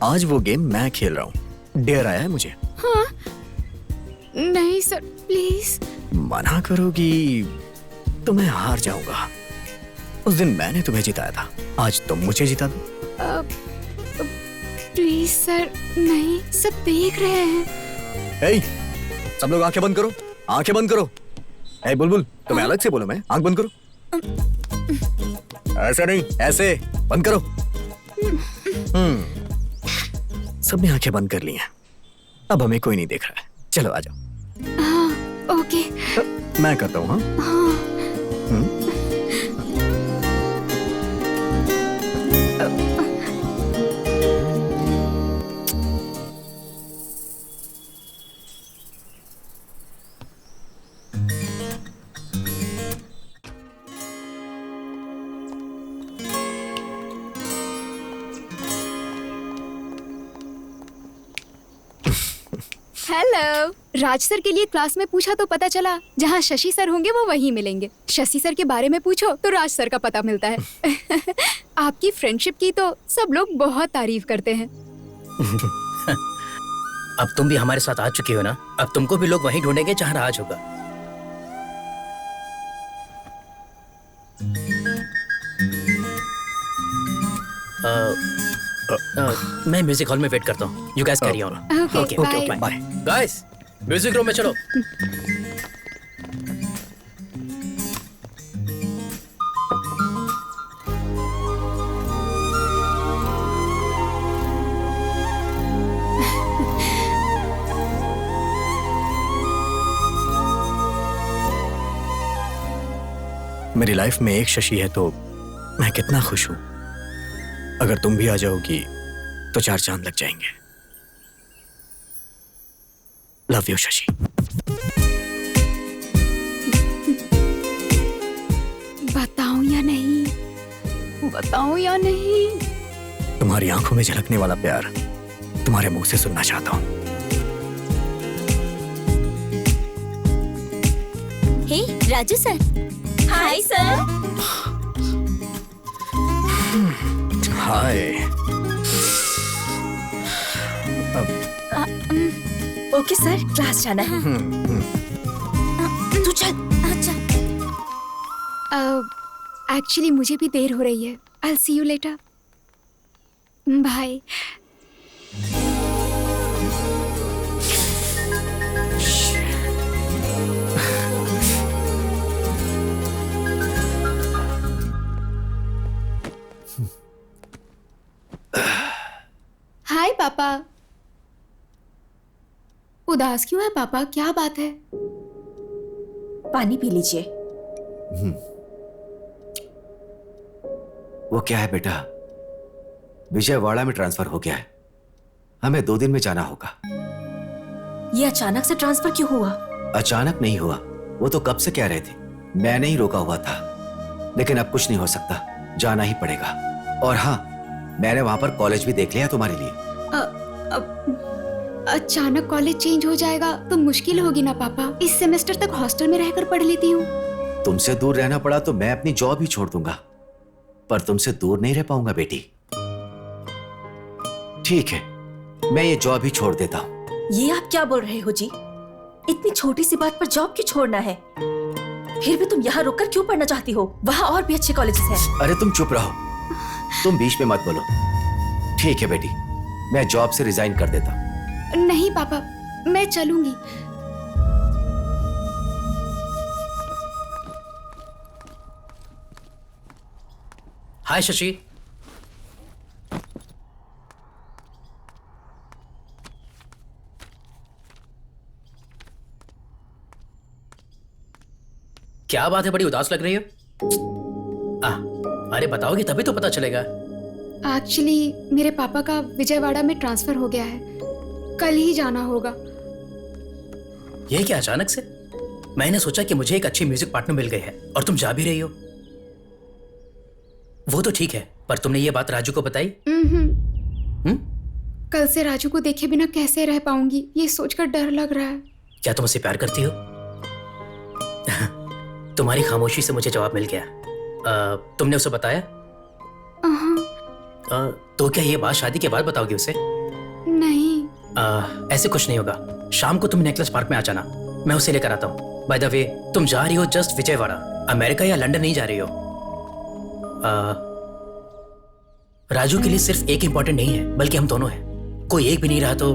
आज वो गेम मैं खेल रहा हूँ। डेयर आया है मुझे। हाँ, नहीं सर प्लीज। मना करोगी तो मैं हार जाऊंगा। उस दिन मैंने तुम्हें जिताया था, आज तुम मुझे जिता दो। प्लीज सर, नहीं, सब देख रहे हैं। ए, सब लोग आंखें बंद करो, आंखें बंद करो। ए बुलबुल, तुम्हें अलग से बोलो, मैं आंख बंद करो। ऐसे नहीं, ऐसे बंद करो। सबने आंखें बंद कर ली हैं, अब हमें कोई नहीं देख रहा है। चलो आ जाओ। हाँ, ओके। मैं करता हूँ। हाँ हेलो। राज सर के लिए क्लास में पूछा तो पता चला जहाँ शशि सर होंगे वो वहीं मिलेंगे। शशि सर के बारे में पूछो तो राज सर का पता मिलता है। आपकी फ्रेंडशिप की तो सब लोग बहुत तारीफ करते हैं। अब तुम भी हमारे साथ आ चुकी हो ना, अब तुमको भी लोग वहीं ढूंढेंगे जहाँ राज होगा। मैं म्यूजिक हॉल में वेट करता हूँ। You guys carry on. Okay, bye. Bye. Guys, music room में चलो। मेरी लाइफ में एक शशि है तो मैं कितना खुश हूं। अगर तुम भी आ जाओगी तो 4 चांद लग जाएंगे। Love you Shashi. बताऊं या नहीं, बताऊं या नहीं? तुम्हारी आंखों में झलकने वाला प्यार तुम्हारे मुंह से सुनना चाहता हूं। Hey Raju sir. Hi sir. Hi. Okay sir, class जाना है। तू चल। अच्छा। एक्चुअली मुझे भी देर हो रही है। I'll see you later. Bye. पापा। उदास क्यों है पापा, क्या बात है? पानी पी लीजिए। वो क्या है बेटा, विजयवाड़ा में ट्रांसफर हो गया है, हमें 2 दिन में जाना होगा। ये अचानक से ट्रांसफर क्यों हुआ? अचानक नहीं हुआ, वो तो कब से कह रहे थे, मैंने ही रोका हुआ था। लेकिन अब कुछ नहीं हो सकता, जाना ही पड़ेगा। और हाँ, मैंने वहां पर कॉलेज भी देख लिया तुम्हारे लिए। अचानक कॉलेज चेंज हो जाएगा तो मुश्किल होगी ना पापा। इस सेमेस्टर तक हॉस्टल में रहकर पढ़ लेती हूँ। तुमसे दूर रहना पड़ा तो मैं अपनी जॉब ही छोड़ दूंगा, पर तुमसे दूर नहीं रह पाऊंगा बेटी। ठीक है, मैं ये जॉब ही छोड़ देता हूँ। ये आप क्या बोल रहे हो जी? इतनी छोटी सी बात पर जॉब क्यों छोड़ना है? फिर भी तुम यहाँ रुककर क्यों पढ़ना चाहती हो? वहाँ और भी अच्छे कॉलेजेस हैं। अरे तुम चुप रहो, तुम बीच में मत बोलो। ठीक है बेटी, मैं जॉब से रिजाइन कर देता हूँ। नहीं पापा, मैं चलूंगी। हाय शशि। क्या बात है, बड़ी उदास लग रही हो? अरे बताओगे तभी तो पता चलेगा। एक्चुअली मेरे पापा का विजयवाड़ा में ट्रांसफर हो गया है, कल ही जाना होगा। ये क्या अचानक से? मैंने सोचा कि मुझे एक अच्छी म्यूजिक पार्टनर मिल गई है और तुम जा भी रही हो। वो तो ठीक है, पर तुमने ये बात राजू को बताई? कल से राजू को देखे बिना कैसे रह पाऊंगी, ये सोचकर डर लग रहा है। क्या तुम उससे प्यार करती हो? तुम्हारी खामोशी से मुझे जवाब मिल गया। तुमने उसे बताया? तो क्या ये बात शादी के बाद बताओगी उसे? नहीं। ऐसे कुछ नहीं होगा। शाम को तुम नेकलेस पार्क में आ जाना, मैं उसे लेकर आता हूँ। बाय द वे, तुम जा रही हो जस्ट विजयवाड़ा, अमेरिका या लंदन नहीं जा रही हो। राजू के लिए सिर्फ एक इंपॉर्टेंट नहीं है, बल्कि हम दोनों हैं। कोई एक भी नहीं रहा तो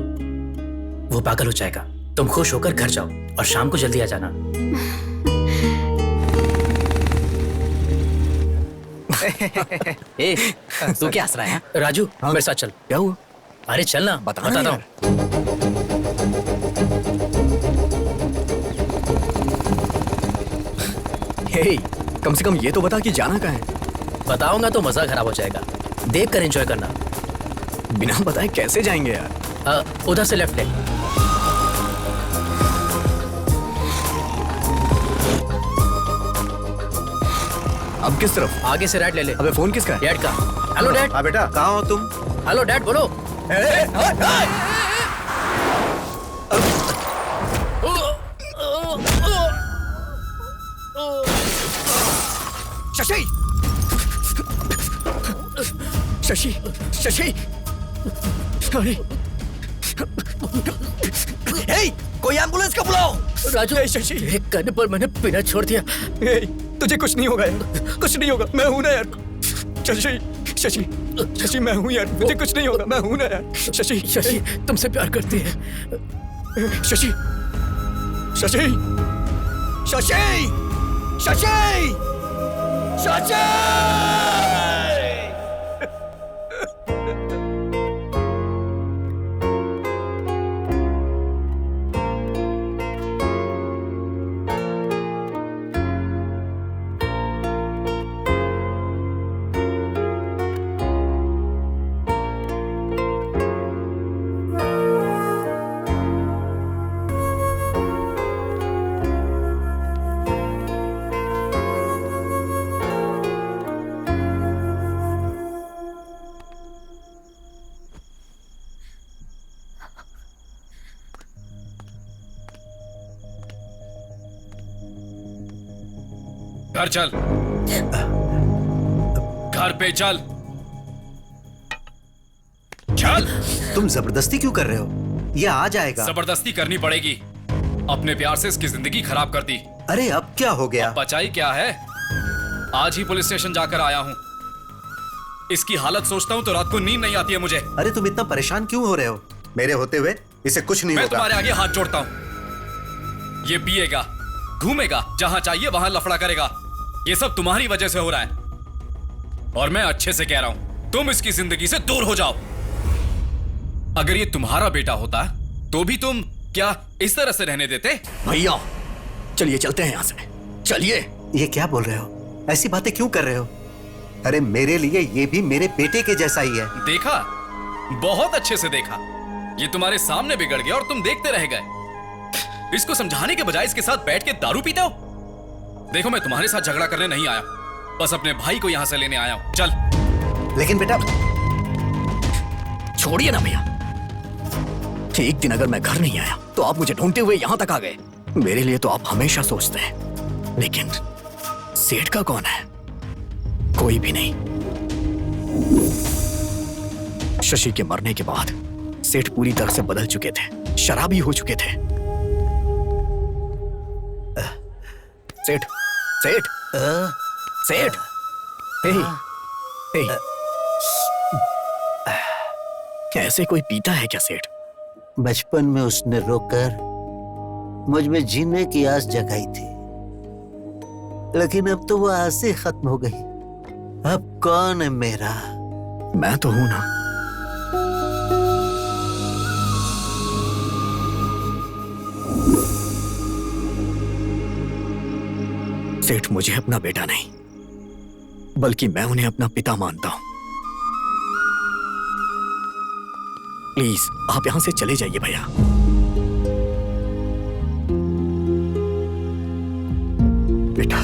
वो पागल हो जाएगा। तुम खुश होकर घर जाओ और शाम को जल्दी आ जाना। ए, तू क्या हंस रहा है? राजू, मेरे साथ चल। क्या हुआ? अरे चल ना, बताता हूँ। हे, कम से कम ये तो बता कि जाना कहाँ है? बताऊंगा तो मजा खराब हो जाएगा, देख कर एंजॉय करना। बिना बताए कैसे जाएंगे यार? उधर से लेफ्ट ले। अब किस तरफ? आगे से राइट ले ले। अबे फोन किसका है? डैड का। Hello dad. हाँ बेटा, कहाँ हो तुम? हेलो डैड, बोलो। शशि, शशि, शशि, अरे, कोई एम्बुलेंस को बुलाओ। राजू, शशि, एक करने पर मैंने पीना छोड़ दिया। तुझे कुछ नहीं होगा यार, कुछ नहीं होगा, मैं हूं ना यार। शशि, शशि, शशि, मैं हूं यार, मुझे कुछ नहीं होगा, मैं हूं ना यार। शशि, शशि, तुमसे प्यार करती है। शशि, शशि, शशि, शशि, शशि। घर चल, घर पे चल, चल। तुम जबरदस्ती क्यों कर रहे हो? ये आ जाएगा। जबरदस्ती करनी पड़ेगी। अपने प्यार से इसकी जिंदगी खराब कर दी। अरे अब क्या हो गया? बचाई क्या है? आज ही पुलिस स्टेशन जाकर आया हूँ। इसकी हालत सोचता हूँ तो रात को नींद नहीं आती है मुझे। अरे तुम इतना परेशान क्यों हो रहे हो? मेरे होते हुए इसे कुछ नहीं होगा। मैं तुम्हारे आगे हाथ जोड़ता हूँ। ये पिएगा, घूमेगा, जहां चाहिए वहां लफड़ा करेगा। ये सब तुम्हारी वजह से हो रहा है। और मैं अच्छे से कह रहा हूं, तुम इसकी जिंदगी से दूर हो जाओ। अगर ये तुम्हारा बेटा होता तो भी तुम क्या इस तरह से रहने देते? भैया चलिए चलते हैं यहाँ से, चलिए। ये क्या बोल रहे हो? ऐसी बातें क्यों कर रहे हो? अरे मेरे लिए ये भी मेरे बेटे के जैसा ही है। देखा, बहुत अच्छे से देखा। ये तुम्हारे सामने बिगड़ गया और तुम देखते रह गए। इसको समझाने के बजाय इसके साथ बैठ के दारू पीते हो। देखो, मैं तुम्हारे साथ झगड़ा करने नहीं आया, बस अपने भाई को यहां से लेने आया हूं। चल। लेकिन बेटा, छोड़िए ना भैया। एक दिन अगर मैं घर नहीं आया तो आप मुझे ढूंढते हुए यहां तक आ गए। मेरे लिए तो आप हमेशा सोचते हैं, लेकिन सेठ का कौन है? कोई भी नहीं। शशि के मरने के बाद सेठ पूरी तरह से बदल चुके थे, शराबी हो चुके थे। सेठ, सेठ, सेठ, ऐसे कोई पीता है क्या सेठ? बचपन में उसने रोकर मुझ में जीने की आस जगाई थी, लेकिन अब तो वो आस ही खत्म हो गई। अब कौन है मेरा? मैं तो हूं ना। सेठ, मुझे अपना बेटा नहीं, बल्कि मैं उन्हें अपना पिता मानता हूं। प्लीज आप यहां से चले जाइए भैया। बेटा,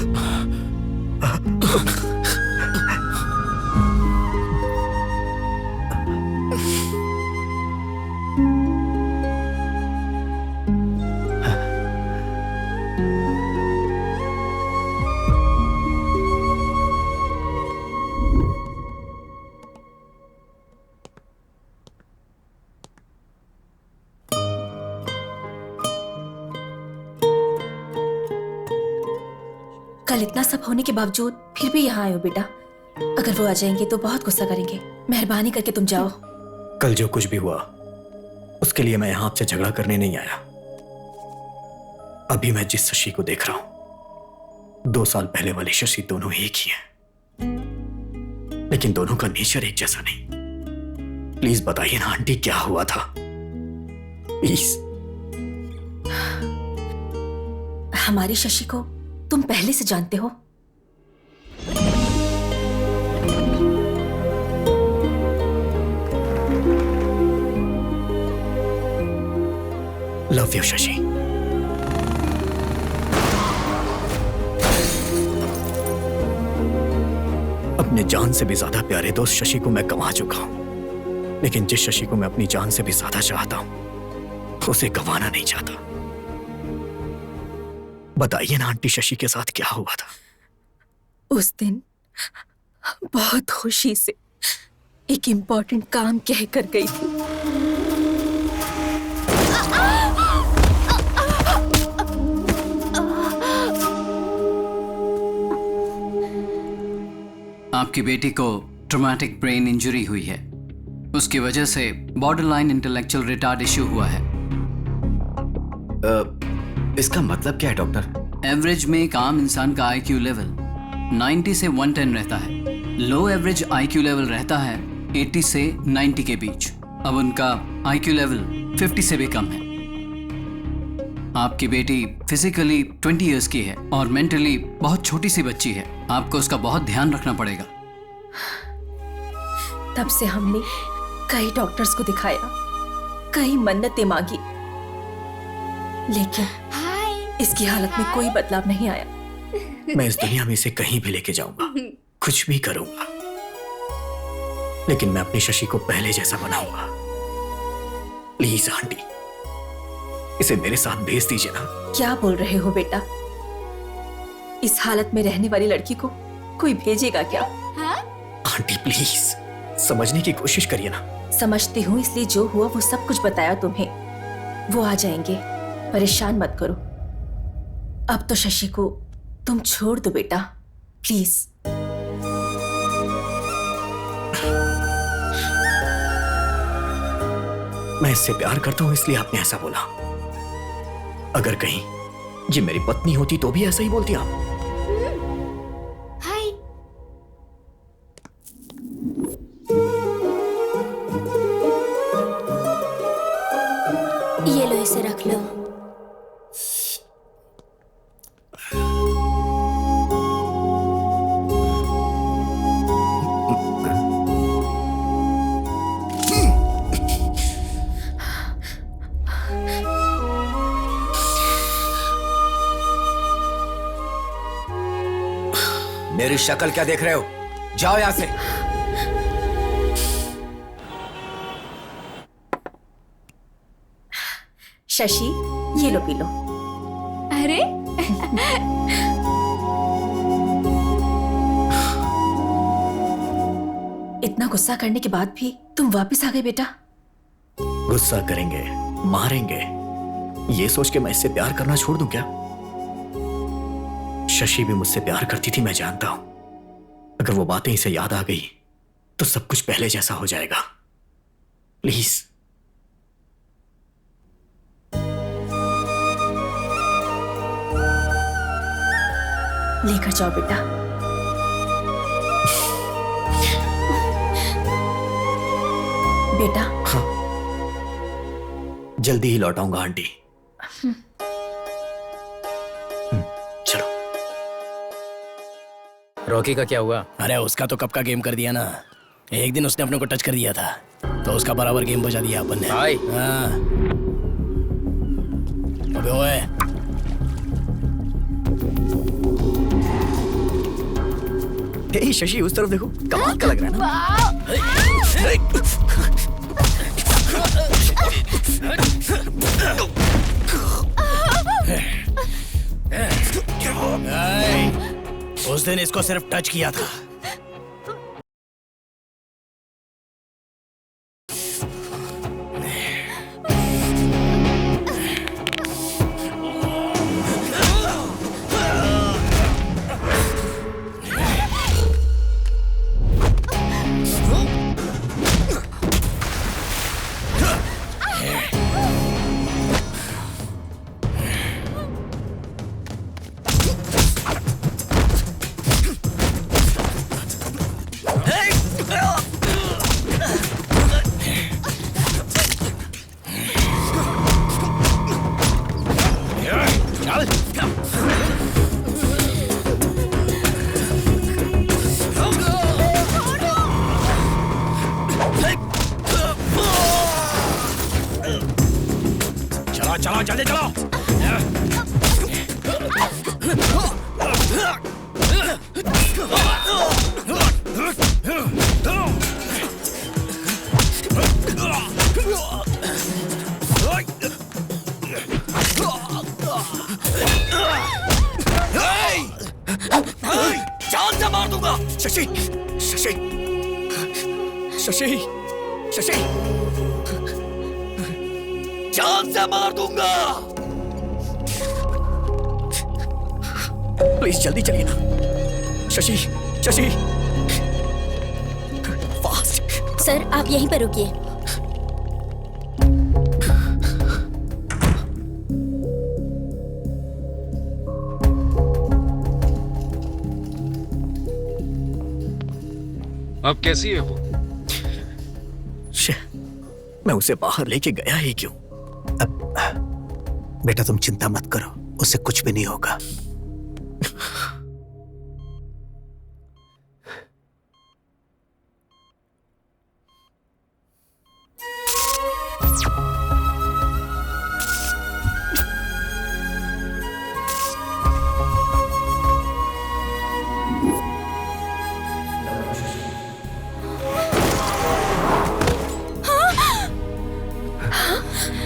कल इतना सब होने के बावजूद फिर भी यहाँ आए हो बेटा। अगर वो आ जाएंगे तो बहुत गुस्सा करेंगे। मेहरबानी करके तुम जाओ। कल जो कुछ भी हुआ उसके लिए मैं यहां आपसे झगड़ा करने नहीं आया। अभी मैं जिस शशि को देख रहा हूं, 2 साल पहले वाले शशि दोनों एक ही हैं, लेकिन दोनों का नेचर एक जैसा नहीं। प्लीज बताइए ना आंटी, क्या हुआ था? प्लीज। हमारी शशि को तुम पहले से जानते हो। Love you Shashi. अपने जान से भी ज्यादा प्यारे दोस्त शशि को मैं गंवा चुका हूं, लेकिन जिस शशि को मैं अपनी जान से भी ज्यादा चाहता हूं, उसे गंवाना नहीं चाहता। बताइए ना आंटी, शशि के साथ क्या हुआ था? उस दिन बहुत खुशी से एक इम्पोर्टेंट काम कह कर गई थी। आपकी बेटी को ट्रॉमेटिक ब्रेन इंजरी हुई है। उसकी वजह से बॉर्डरलाइन इंटेलेक्चुअल रिटार्ड इश्यू हुआ है। इसका मतलब क्या है डॉक्टर? एवरेज में एक आम इंसान का आईक्यू लेवल 90 से 110 रहता है। लो एवरेज आईक्यू लेवल रहता है 80 से 90 के बीच। अब उनका आईक्यू लेवल 50 से भी कम है। आपकी बेटी फिजिकली 20 इयर्स की है और मेंटली बहुत छोटी सी बच्ची है। आपको उसका बहुत ध्यान रखना पड़ेगा। तब से हमने कई डॉक्टर्स को दिखाया, कई मन्नतें मांगी, लेकिन इसकी हालत में कोई बदलाव नहीं आया। मैं इस दुनिया में इसे कहीं भी लेके जाऊंगा, कुछ भी करूंगा, लेकिन मैं अपनी शशि को पहले जैसा बनाऊंगा। प्लीज आंटी, इसे मेरे साथ भेज दीजिए ना। क्या बोल रहे हो बेटा? इस हालत में रहने वाली लड़की को कोई भेजेगा क्या? आंटी प्लीज समझने की कोशिश करिए ना। समझती हूँ, इसलिए जो हुआ वो सब कुछ बताया तुम्हें। वो आ जाएंगे, परेशान मत करो। अब तो शशि को तुम छोड़ दो बेटा, प्लीज। मैं इससे प्यार करता हूं इसलिए आपने ऐसा बोला। अगर कहीं ये मेरी पत्नी होती तो भी ऐसा ही बोलती आप। हाय। मेरी शक्ल क्या देख रहे हो? जाओ यहां से। शशि, ये लो पी लो। अरे इतना गुस्सा करने के बाद भी तुम वापस आ गए बेटा। गुस्सा करेंगे, मारेंगे, ये सोच के मैं इससे प्यार करना छोड़ दूं क्या? शशि भी मुझसे प्यार करती थी, मैं जानता हूं। अगर वो बातें इसे याद आ गई तो सब कुछ पहले जैसा हो जाएगा। प्लीज। लेकर जाओ बेटा। बेटा। हाँ, जल्दी ही लौटाऊंगा आंटी। चलो। रॉकी का क्या हुआ? अरे उसका तो कब का गेम कर दिया ना। एक दिन उसने अपने को टच कर दिया था तो उसका बराबर गेम बजा दिया अपन ने। भाई। हाँ। अबे ओए। हे शशि, उस तरफ देखो, कमाल का लग रहा है ना? उस दिन इसको सिर्फ टच किया था। चलो जल्दी चलो। जान से मार दूंगा। शशि, शशि, शशि, शशि, जान से मार दूंगा। प्लीज जल्दी चलिए ना। शशि, शशि, फास्ट। सर आप यहीं पर रुकिए। अब कैसी है वो? मैं उसे बाहर लेके गया ही क्यों? बेटा तुम चिंता मत करो, उससे कुछ भी नहीं होगा।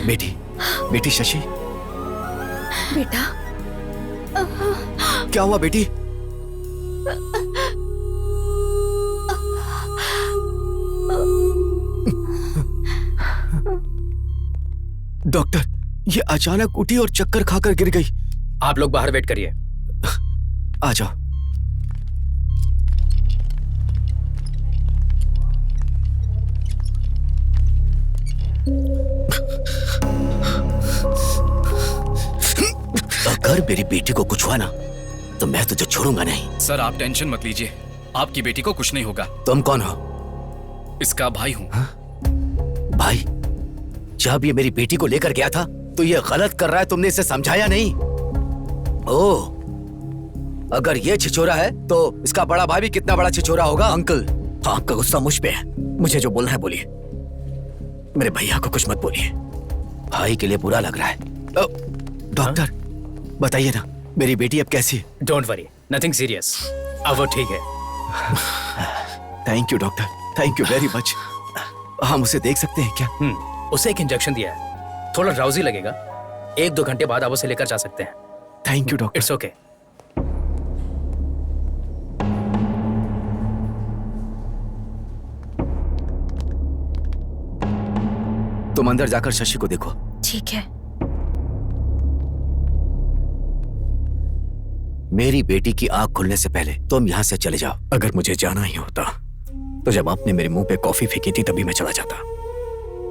बेटी, बेटी शशि, बेटा क्या हुआ बेटी? डॉक्टर, ये अचानक उठी और चक्कर खाकर गिर गई। आप लोग बाहर वेट करिए। आ जाओ। अगर मेरी बेटी को कुछ हुआ ना तो मैं तुझे छोड़ूंगा नहीं। सर आप टेंशन मत लीजिए, आपकी बेटी को कुछ नहीं होगा। तुम कौन हो? इसका भाई हूं। भाई? जब ये मेरी बेटी को लेकर गया था तो ये गलत कर रहा है, तुमने इसे समझाया नहीं? ओह, अगर ये छिछोरा है तो इसका बड़ा भाई भी कितना बड़ा छिछोरा होगा। अंकल, आपका गुस्सा मुझ पे है, मुझे जो बोलना है बोलिए। मेरे भैया को कुछ मत बोलिए। भाई के लिए बुरा लग रहा है। डॉक्टर बताइए ना, मेरी बेटी अब कैसी है? Don't worry, nothing serious. अब वो ठीक है। Thank you doctor, thank you very much. हम उसे देख सकते हैं क्या? उसे एक इंजेक्शन दिया है, थोड़ा ड्राउजी लगेगा, 1-2 घंटे बाद आप उसे लेकर जा सकते हैं। Thank you doctor. It's okay. तुम अंदर जाकर शशि को देखो। ठीक है। मेरी बेटी की आंख खुलने से पहले तुम यहाँ से चले जाओ। अगर मुझे जाना ही होता तो जब आपने मेरे मुंह पे कॉफी फेंकी थी तभी मैं चला जाता।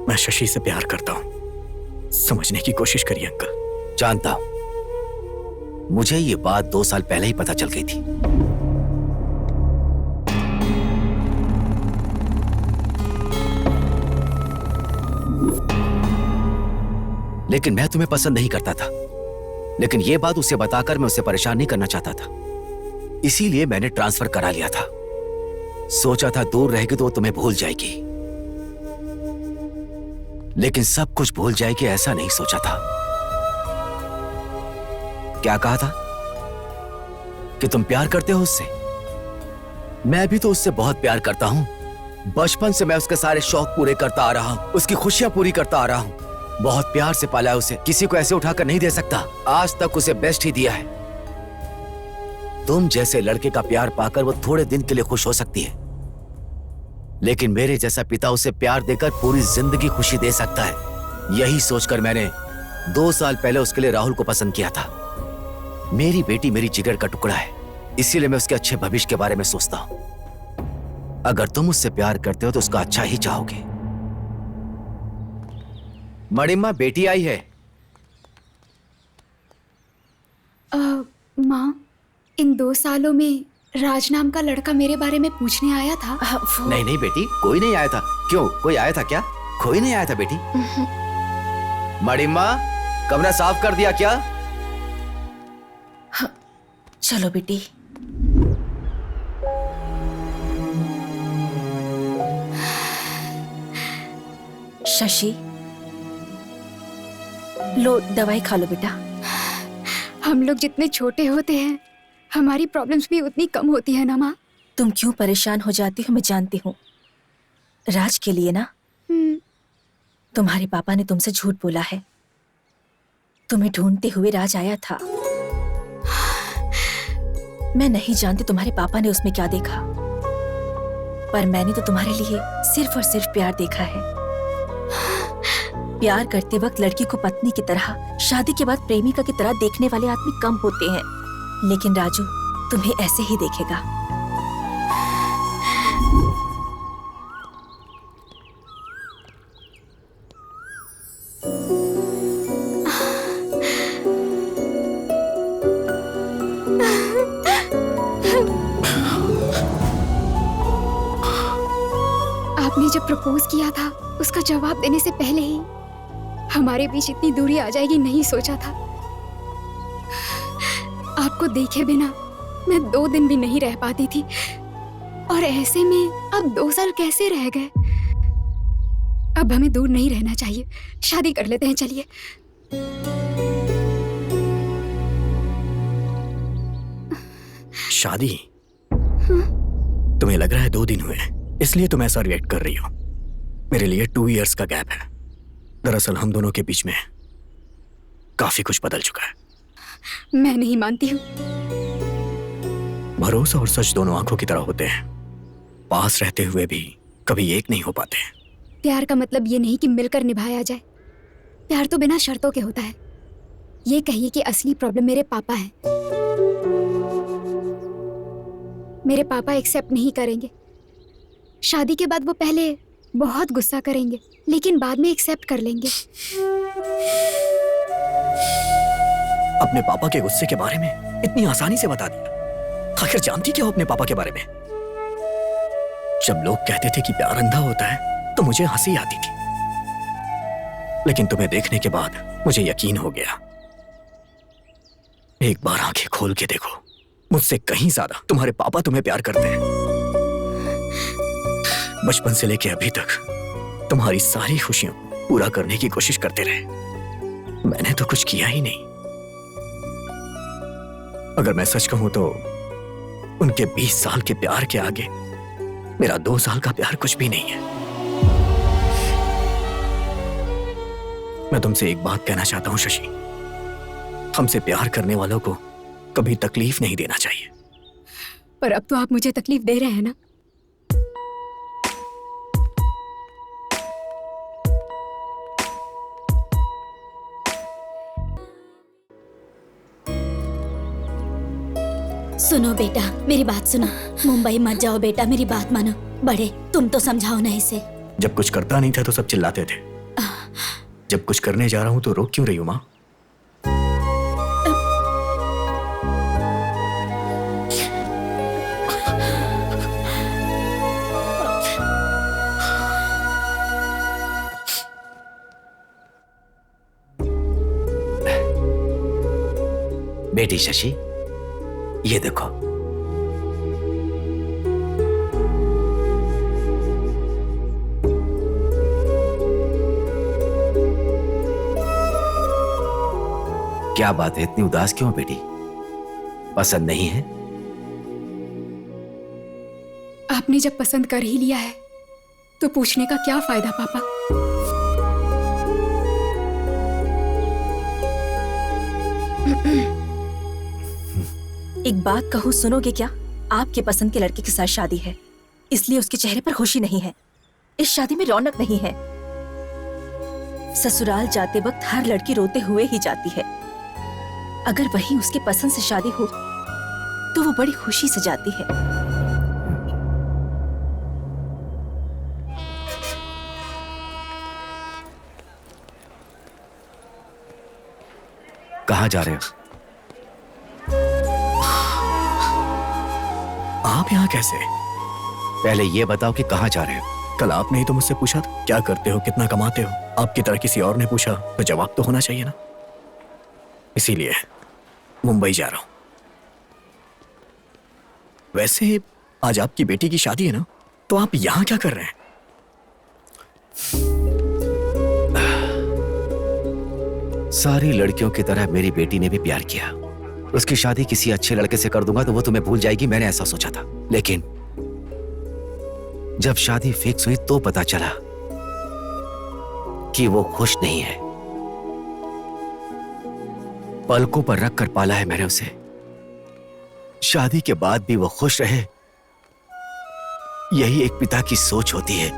मैं शशि से प्यार करता हूं, समझने की कोशिश करिए अंकल। जानता हूं, मुझे ये बात 2 साल पहले ही पता चल गई थी। लेकिन मैं तुम्हें पसंद नहीं करता था, लेकिन यह बात उसे बताकर मैं उसे परेशान नहीं करना चाहता था, इसीलिए मैंने ट्रांसफर करा लिया था। सोचा था दूर रहेगी तो वो तुम्हें भूल जाएगी, लेकिन सब कुछ भूल जाएगी ऐसा नहीं सोचा था। क्या कहा था कि तुम प्यार करते हो उससे? मैं भी तो उससे बहुत प्यार करता हूं। बचपन से मैं उसके सारे शौक पूरे करता आ रहा हूं, उसकी खुशियां पूरी करता आ रहा हूं। बहुत प्यार से पाला है उसे, किसी को ऐसे उठाकर नहीं दे सकता। आज तक उसे बेस्ट ही दिया है। तुम जैसे लड़के का प्यार पाकर वो थोड़े दिन के लिए खुश हो सकती है, लेकिन मेरे जैसा पिता उसे प्यार देकर पूरी जिंदगी खुशी दे सकता है। यही सोचकर मैंने 2 साल पहले उसके लिए राहुल को पसंद किया था। मेरी बेटी मेरी जिगर का टुकड़ा है, इसीलिए मैं उसके अच्छे भविष्य के बारे में सोचता हूं। अगर तुम उससे प्यार करते हो तो उसका अच्छा ही चाहोगे। मणिमा, बेटी आई है। माँ, इन 2 सालों में राज नाम का लड़का मेरे बारे में पूछने आया था। नहीं नहीं बेटी, कोई नहीं आया था। क्यों, कोई आया था क्या? कोई नहीं आया था बेटी। मणिमा, कमरा साफ कर दिया क्या? हाँ, चलो बेटी। शशि, लो दवाई खा लो बेटा। हम लोग जितने छोटे होते हैं हमारी प्रॉब्लम्स भी उतनी कम होती है ना माँ। तुम क्यों परेशान हो जाती हो मैं जानती हूँ। राज के लिए ना, तुम्हारे पापा ने तुमसे झूठ बोला है। तुम्हें ढूंढते हुए राज आया था। मैं नहीं जानती तुम्हारे पापा ने उसमें क्या देखा, पर मैंने तो तुम्हारे लिए सिर्फ और सिर्फ प्यार देखा है। प्यार करते वक्त लड़की को पत्नी की तरह, शादी के बाद प्रेमिका की तरह देखने वाले आदमी कम होते हैं, लेकिन राजू तुम्हें ऐसे ही देखेगा। आपने जब प्रपोज किया था उसका जवाब देने से पहले ही हमारे बीच इतनी दूरी आ जाएगी नहीं सोचा था। आपको देखे बिना मैं 2 दिन भी नहीं रह पाती थी, और ऐसे में अब 2 साल कैसे रह गए। अब हमें दूर नहीं रहना चाहिए, शादी कर लेते हैं। चलिए। शादी? तुम्हें लग रहा है 2 दिन हुए इसलिए तुम ऐसा रिएक्ट कर रही हो। मेरे लिए 2 इयर्स का गैप है। दरअसल हम दोनों के बीच में काफी कुछ बदल चुका है। मैं नहीं मानती हूँ। भरोसा और सच दोनों आंखों की तरह होते हैं, पास रहते हुए भी कभी एक नहीं हो पाते। प्यार का मतलब ये नहीं कि मिलकर निभाया जाए। प्यार तो बिना शर्तों के होता है। ये कहिए कि असली प्रॉब्लम मेरे पापा है। मेरे पापा एक्सेप्ट नहीं करेंगे। शादी के बाद वो पहले बहुत गुस्सा करेंगे, लेकिन बाद में एक्सेप्ट कर लेंगे। अपने पापा के गुस्से के बारे में इतनी आसानी से बता दिया। आखिर जानती क्या हो अपने पापा के बारे में? जब लोग कहते थे कि प्यार अंधा होता है तो मुझे हंसी आती थी, लेकिन तुम्हें देखने के बाद मुझे यकीन हो गया। एक बार आंखें खोल के देखो, मुझसे कहीं ज्यादा तुम्हारे पापा तुम्हें प्यार करते हैं। बचपन से लेके अभी तक तुम्हारी सारी खुशियों पूरा करने की कोशिश करते रहे। मैंने तो कुछ किया ही नहीं। अगर मैं सच कहूं तो उनके 20 साल के प्यार के आगे मेरा 2 साल का प्यार कुछ भी नहीं है। मैं तुमसे एक बात कहना चाहता हूं शशि, हमसे प्यार करने वालों को कभी तकलीफ नहीं देना चाहिए। पर अब तो आप मुझे तकलीफ दे रहे हैं ना। सुनो बेटा, मेरी बात सुनो। मुंबई मत जाओ बेटा, मेरी बात मानो। बड़े, तुम तो समझाओ ना इसे। जब कुछ करता नहीं था तो सब चिल्लाते थे, जब कुछ करने जा रहा हूं तो रोक क्यों रही हो माँ? बेटी शशि, ये देखो। क्या बात है, इतनी उदास क्यों बेटी? पसंद नहीं है? आपने जब पसंद कर ही लिया है तो पूछने का क्या फायदा पापा। एक बात कहूँ, सुनोगे क्या? आपके पसंद के लड़के के साथ शादी है, इसलिए उसके चेहरे पर खुशी नहीं है। इस शादी में रौनक नहीं है। ससुराल जाते वक्त हर लड़की रोते हुए ही जाती है। अगर वही उसके पसंद से शादी हो तो वो बड़ी खुशी से जाती है। कहाँ जा रहे हो? आप यहाँ कैसे? पहले ये बताओ कि कहाँ जा रहे हो? कल आपने ही तो मुझसे पूछा था क्या करते हो, कितना कमाते हो। आपकी तरह किसी और ने पूछा तो जवाब तो होना चाहिए ना। इसीलिए मुंबई जा रहा हूं। वैसे आज आपकी बेटी की शादी है ना, तो आप यहां क्या कर रहे हैं? सारी लड़कियों की तरह मेरी बेटी ने भी प्यार किया। उसकी शादी किसी अच्छे लड़के से कर दूंगा तो वो तुम्हें भूल जाएगी, मैंने ऐसा सोचा था। लेकिन जब शादी फिक्स हुई तो पता चला कि वो खुश नहीं है। पलकों पर रख कर पाला है मैंने उसे। शादी के बाद भी वो खुश रहे, यही एक पिता की सोच होती है।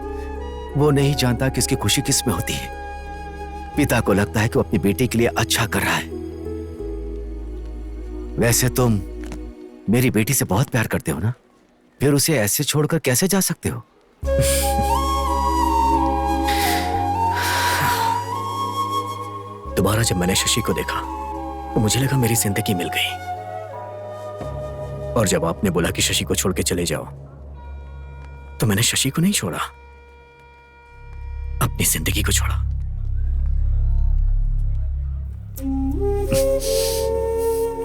वो नहीं जानता कि उसकी खुशी किस में होती है। पिता को लगता है कि वो अपनी बेटी के लिए अच्छा कर रहा है। वैसे तुम मेरी बेटी से बहुत प्यार करते हो ना, फिर उसे ऐसे छोड़कर कैसे जा सकते हो? दोबारा जब मैंने शशि को देखा तो मुझे लगा मेरी जिंदगी मिल गई। और जब आपने बोला कि शशि को छोड़ के चले जाओ, तो मैंने शशि को नहीं छोड़ा, अपनी जिंदगी को छोड़ा।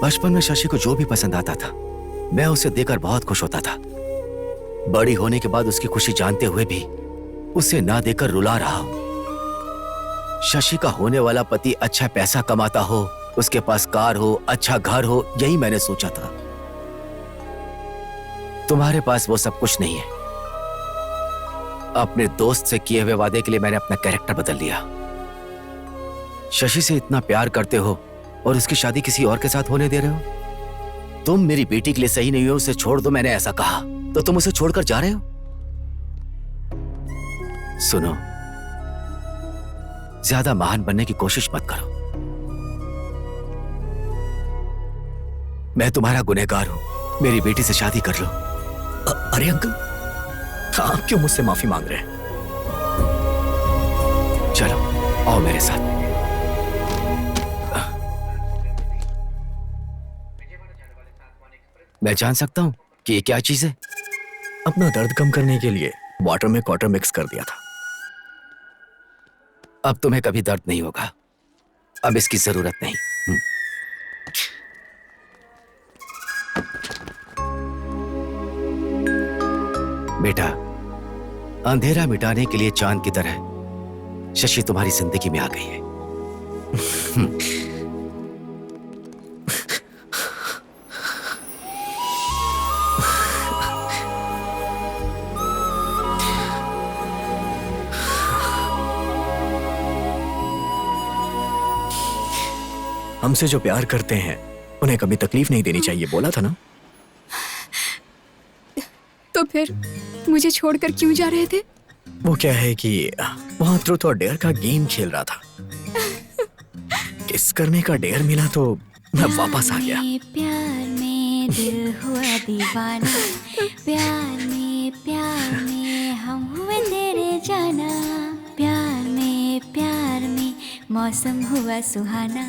बचपन में शशि को जो भी पसंद आता था मैं उसे देकर बहुत खुश होता था। बड़ी होने के बाद उसकी खुशी जानते हुए भी उसे ना देकर रुला रहा हूं। शशि का होने वाला पति अच्छा पैसा कमाता हो, उसके पास कार हो, अच्छा घर हो, यही मैंने सोचा था। तुम्हारे पास वो सब कुछ नहीं है। अपने दोस्त से किए हुए वादे के लिए मैंने अपना कैरेक्टर बदल लिया। शशि से इतना प्यार करते हो और उसकी शादी किसी और के साथ होने दे रहे हो। तुम मेरी बेटी के लिए सही नहीं हो, उसे छोड़ दो, मैंने ऐसा कहा तो तुम उसे छोड़कर जा रहे हो। सुनो, ज्यादा महान बनने की कोशिश मत करो। मैं तुम्हारा गुनहगार हूं, मेरी बेटी से शादी कर लो। अरे अंकल, आप क्यों मुझसे माफी मांग रहे हैं? चलो आओ मेरे साथ। मैं जान सकता हूं कि ये क्या चीज है? अपना दर्द कम करने के लिए वाटर में क्वार्टर मिक्स कर दिया था। अब तुम्हें कभी दर्द नहीं होगा, अब इसकी जरूरत नहीं। बेटा, अंधेरा मिटाने के लिए चांद की तरह शशि तुम्हारी जिंदगी में आ गई है। हमसे जो प्यार करते हैं उन्हें कभी तकलीफ नहीं देनी चाहिए, बोला था ना? तो फिर मुझे छोड़कर क्यों जा रहे थे? वो क्या है कि वहां ट्रूथ और डेयर का गेम खेल रहा था। किस करने का डेयर मिला तो मैं वापस आ गया। प्यार में दिल हुआ दीवाना, प्यार में हम हुए तेरे जाना, प्यार में मौसम हुआ सुहाना।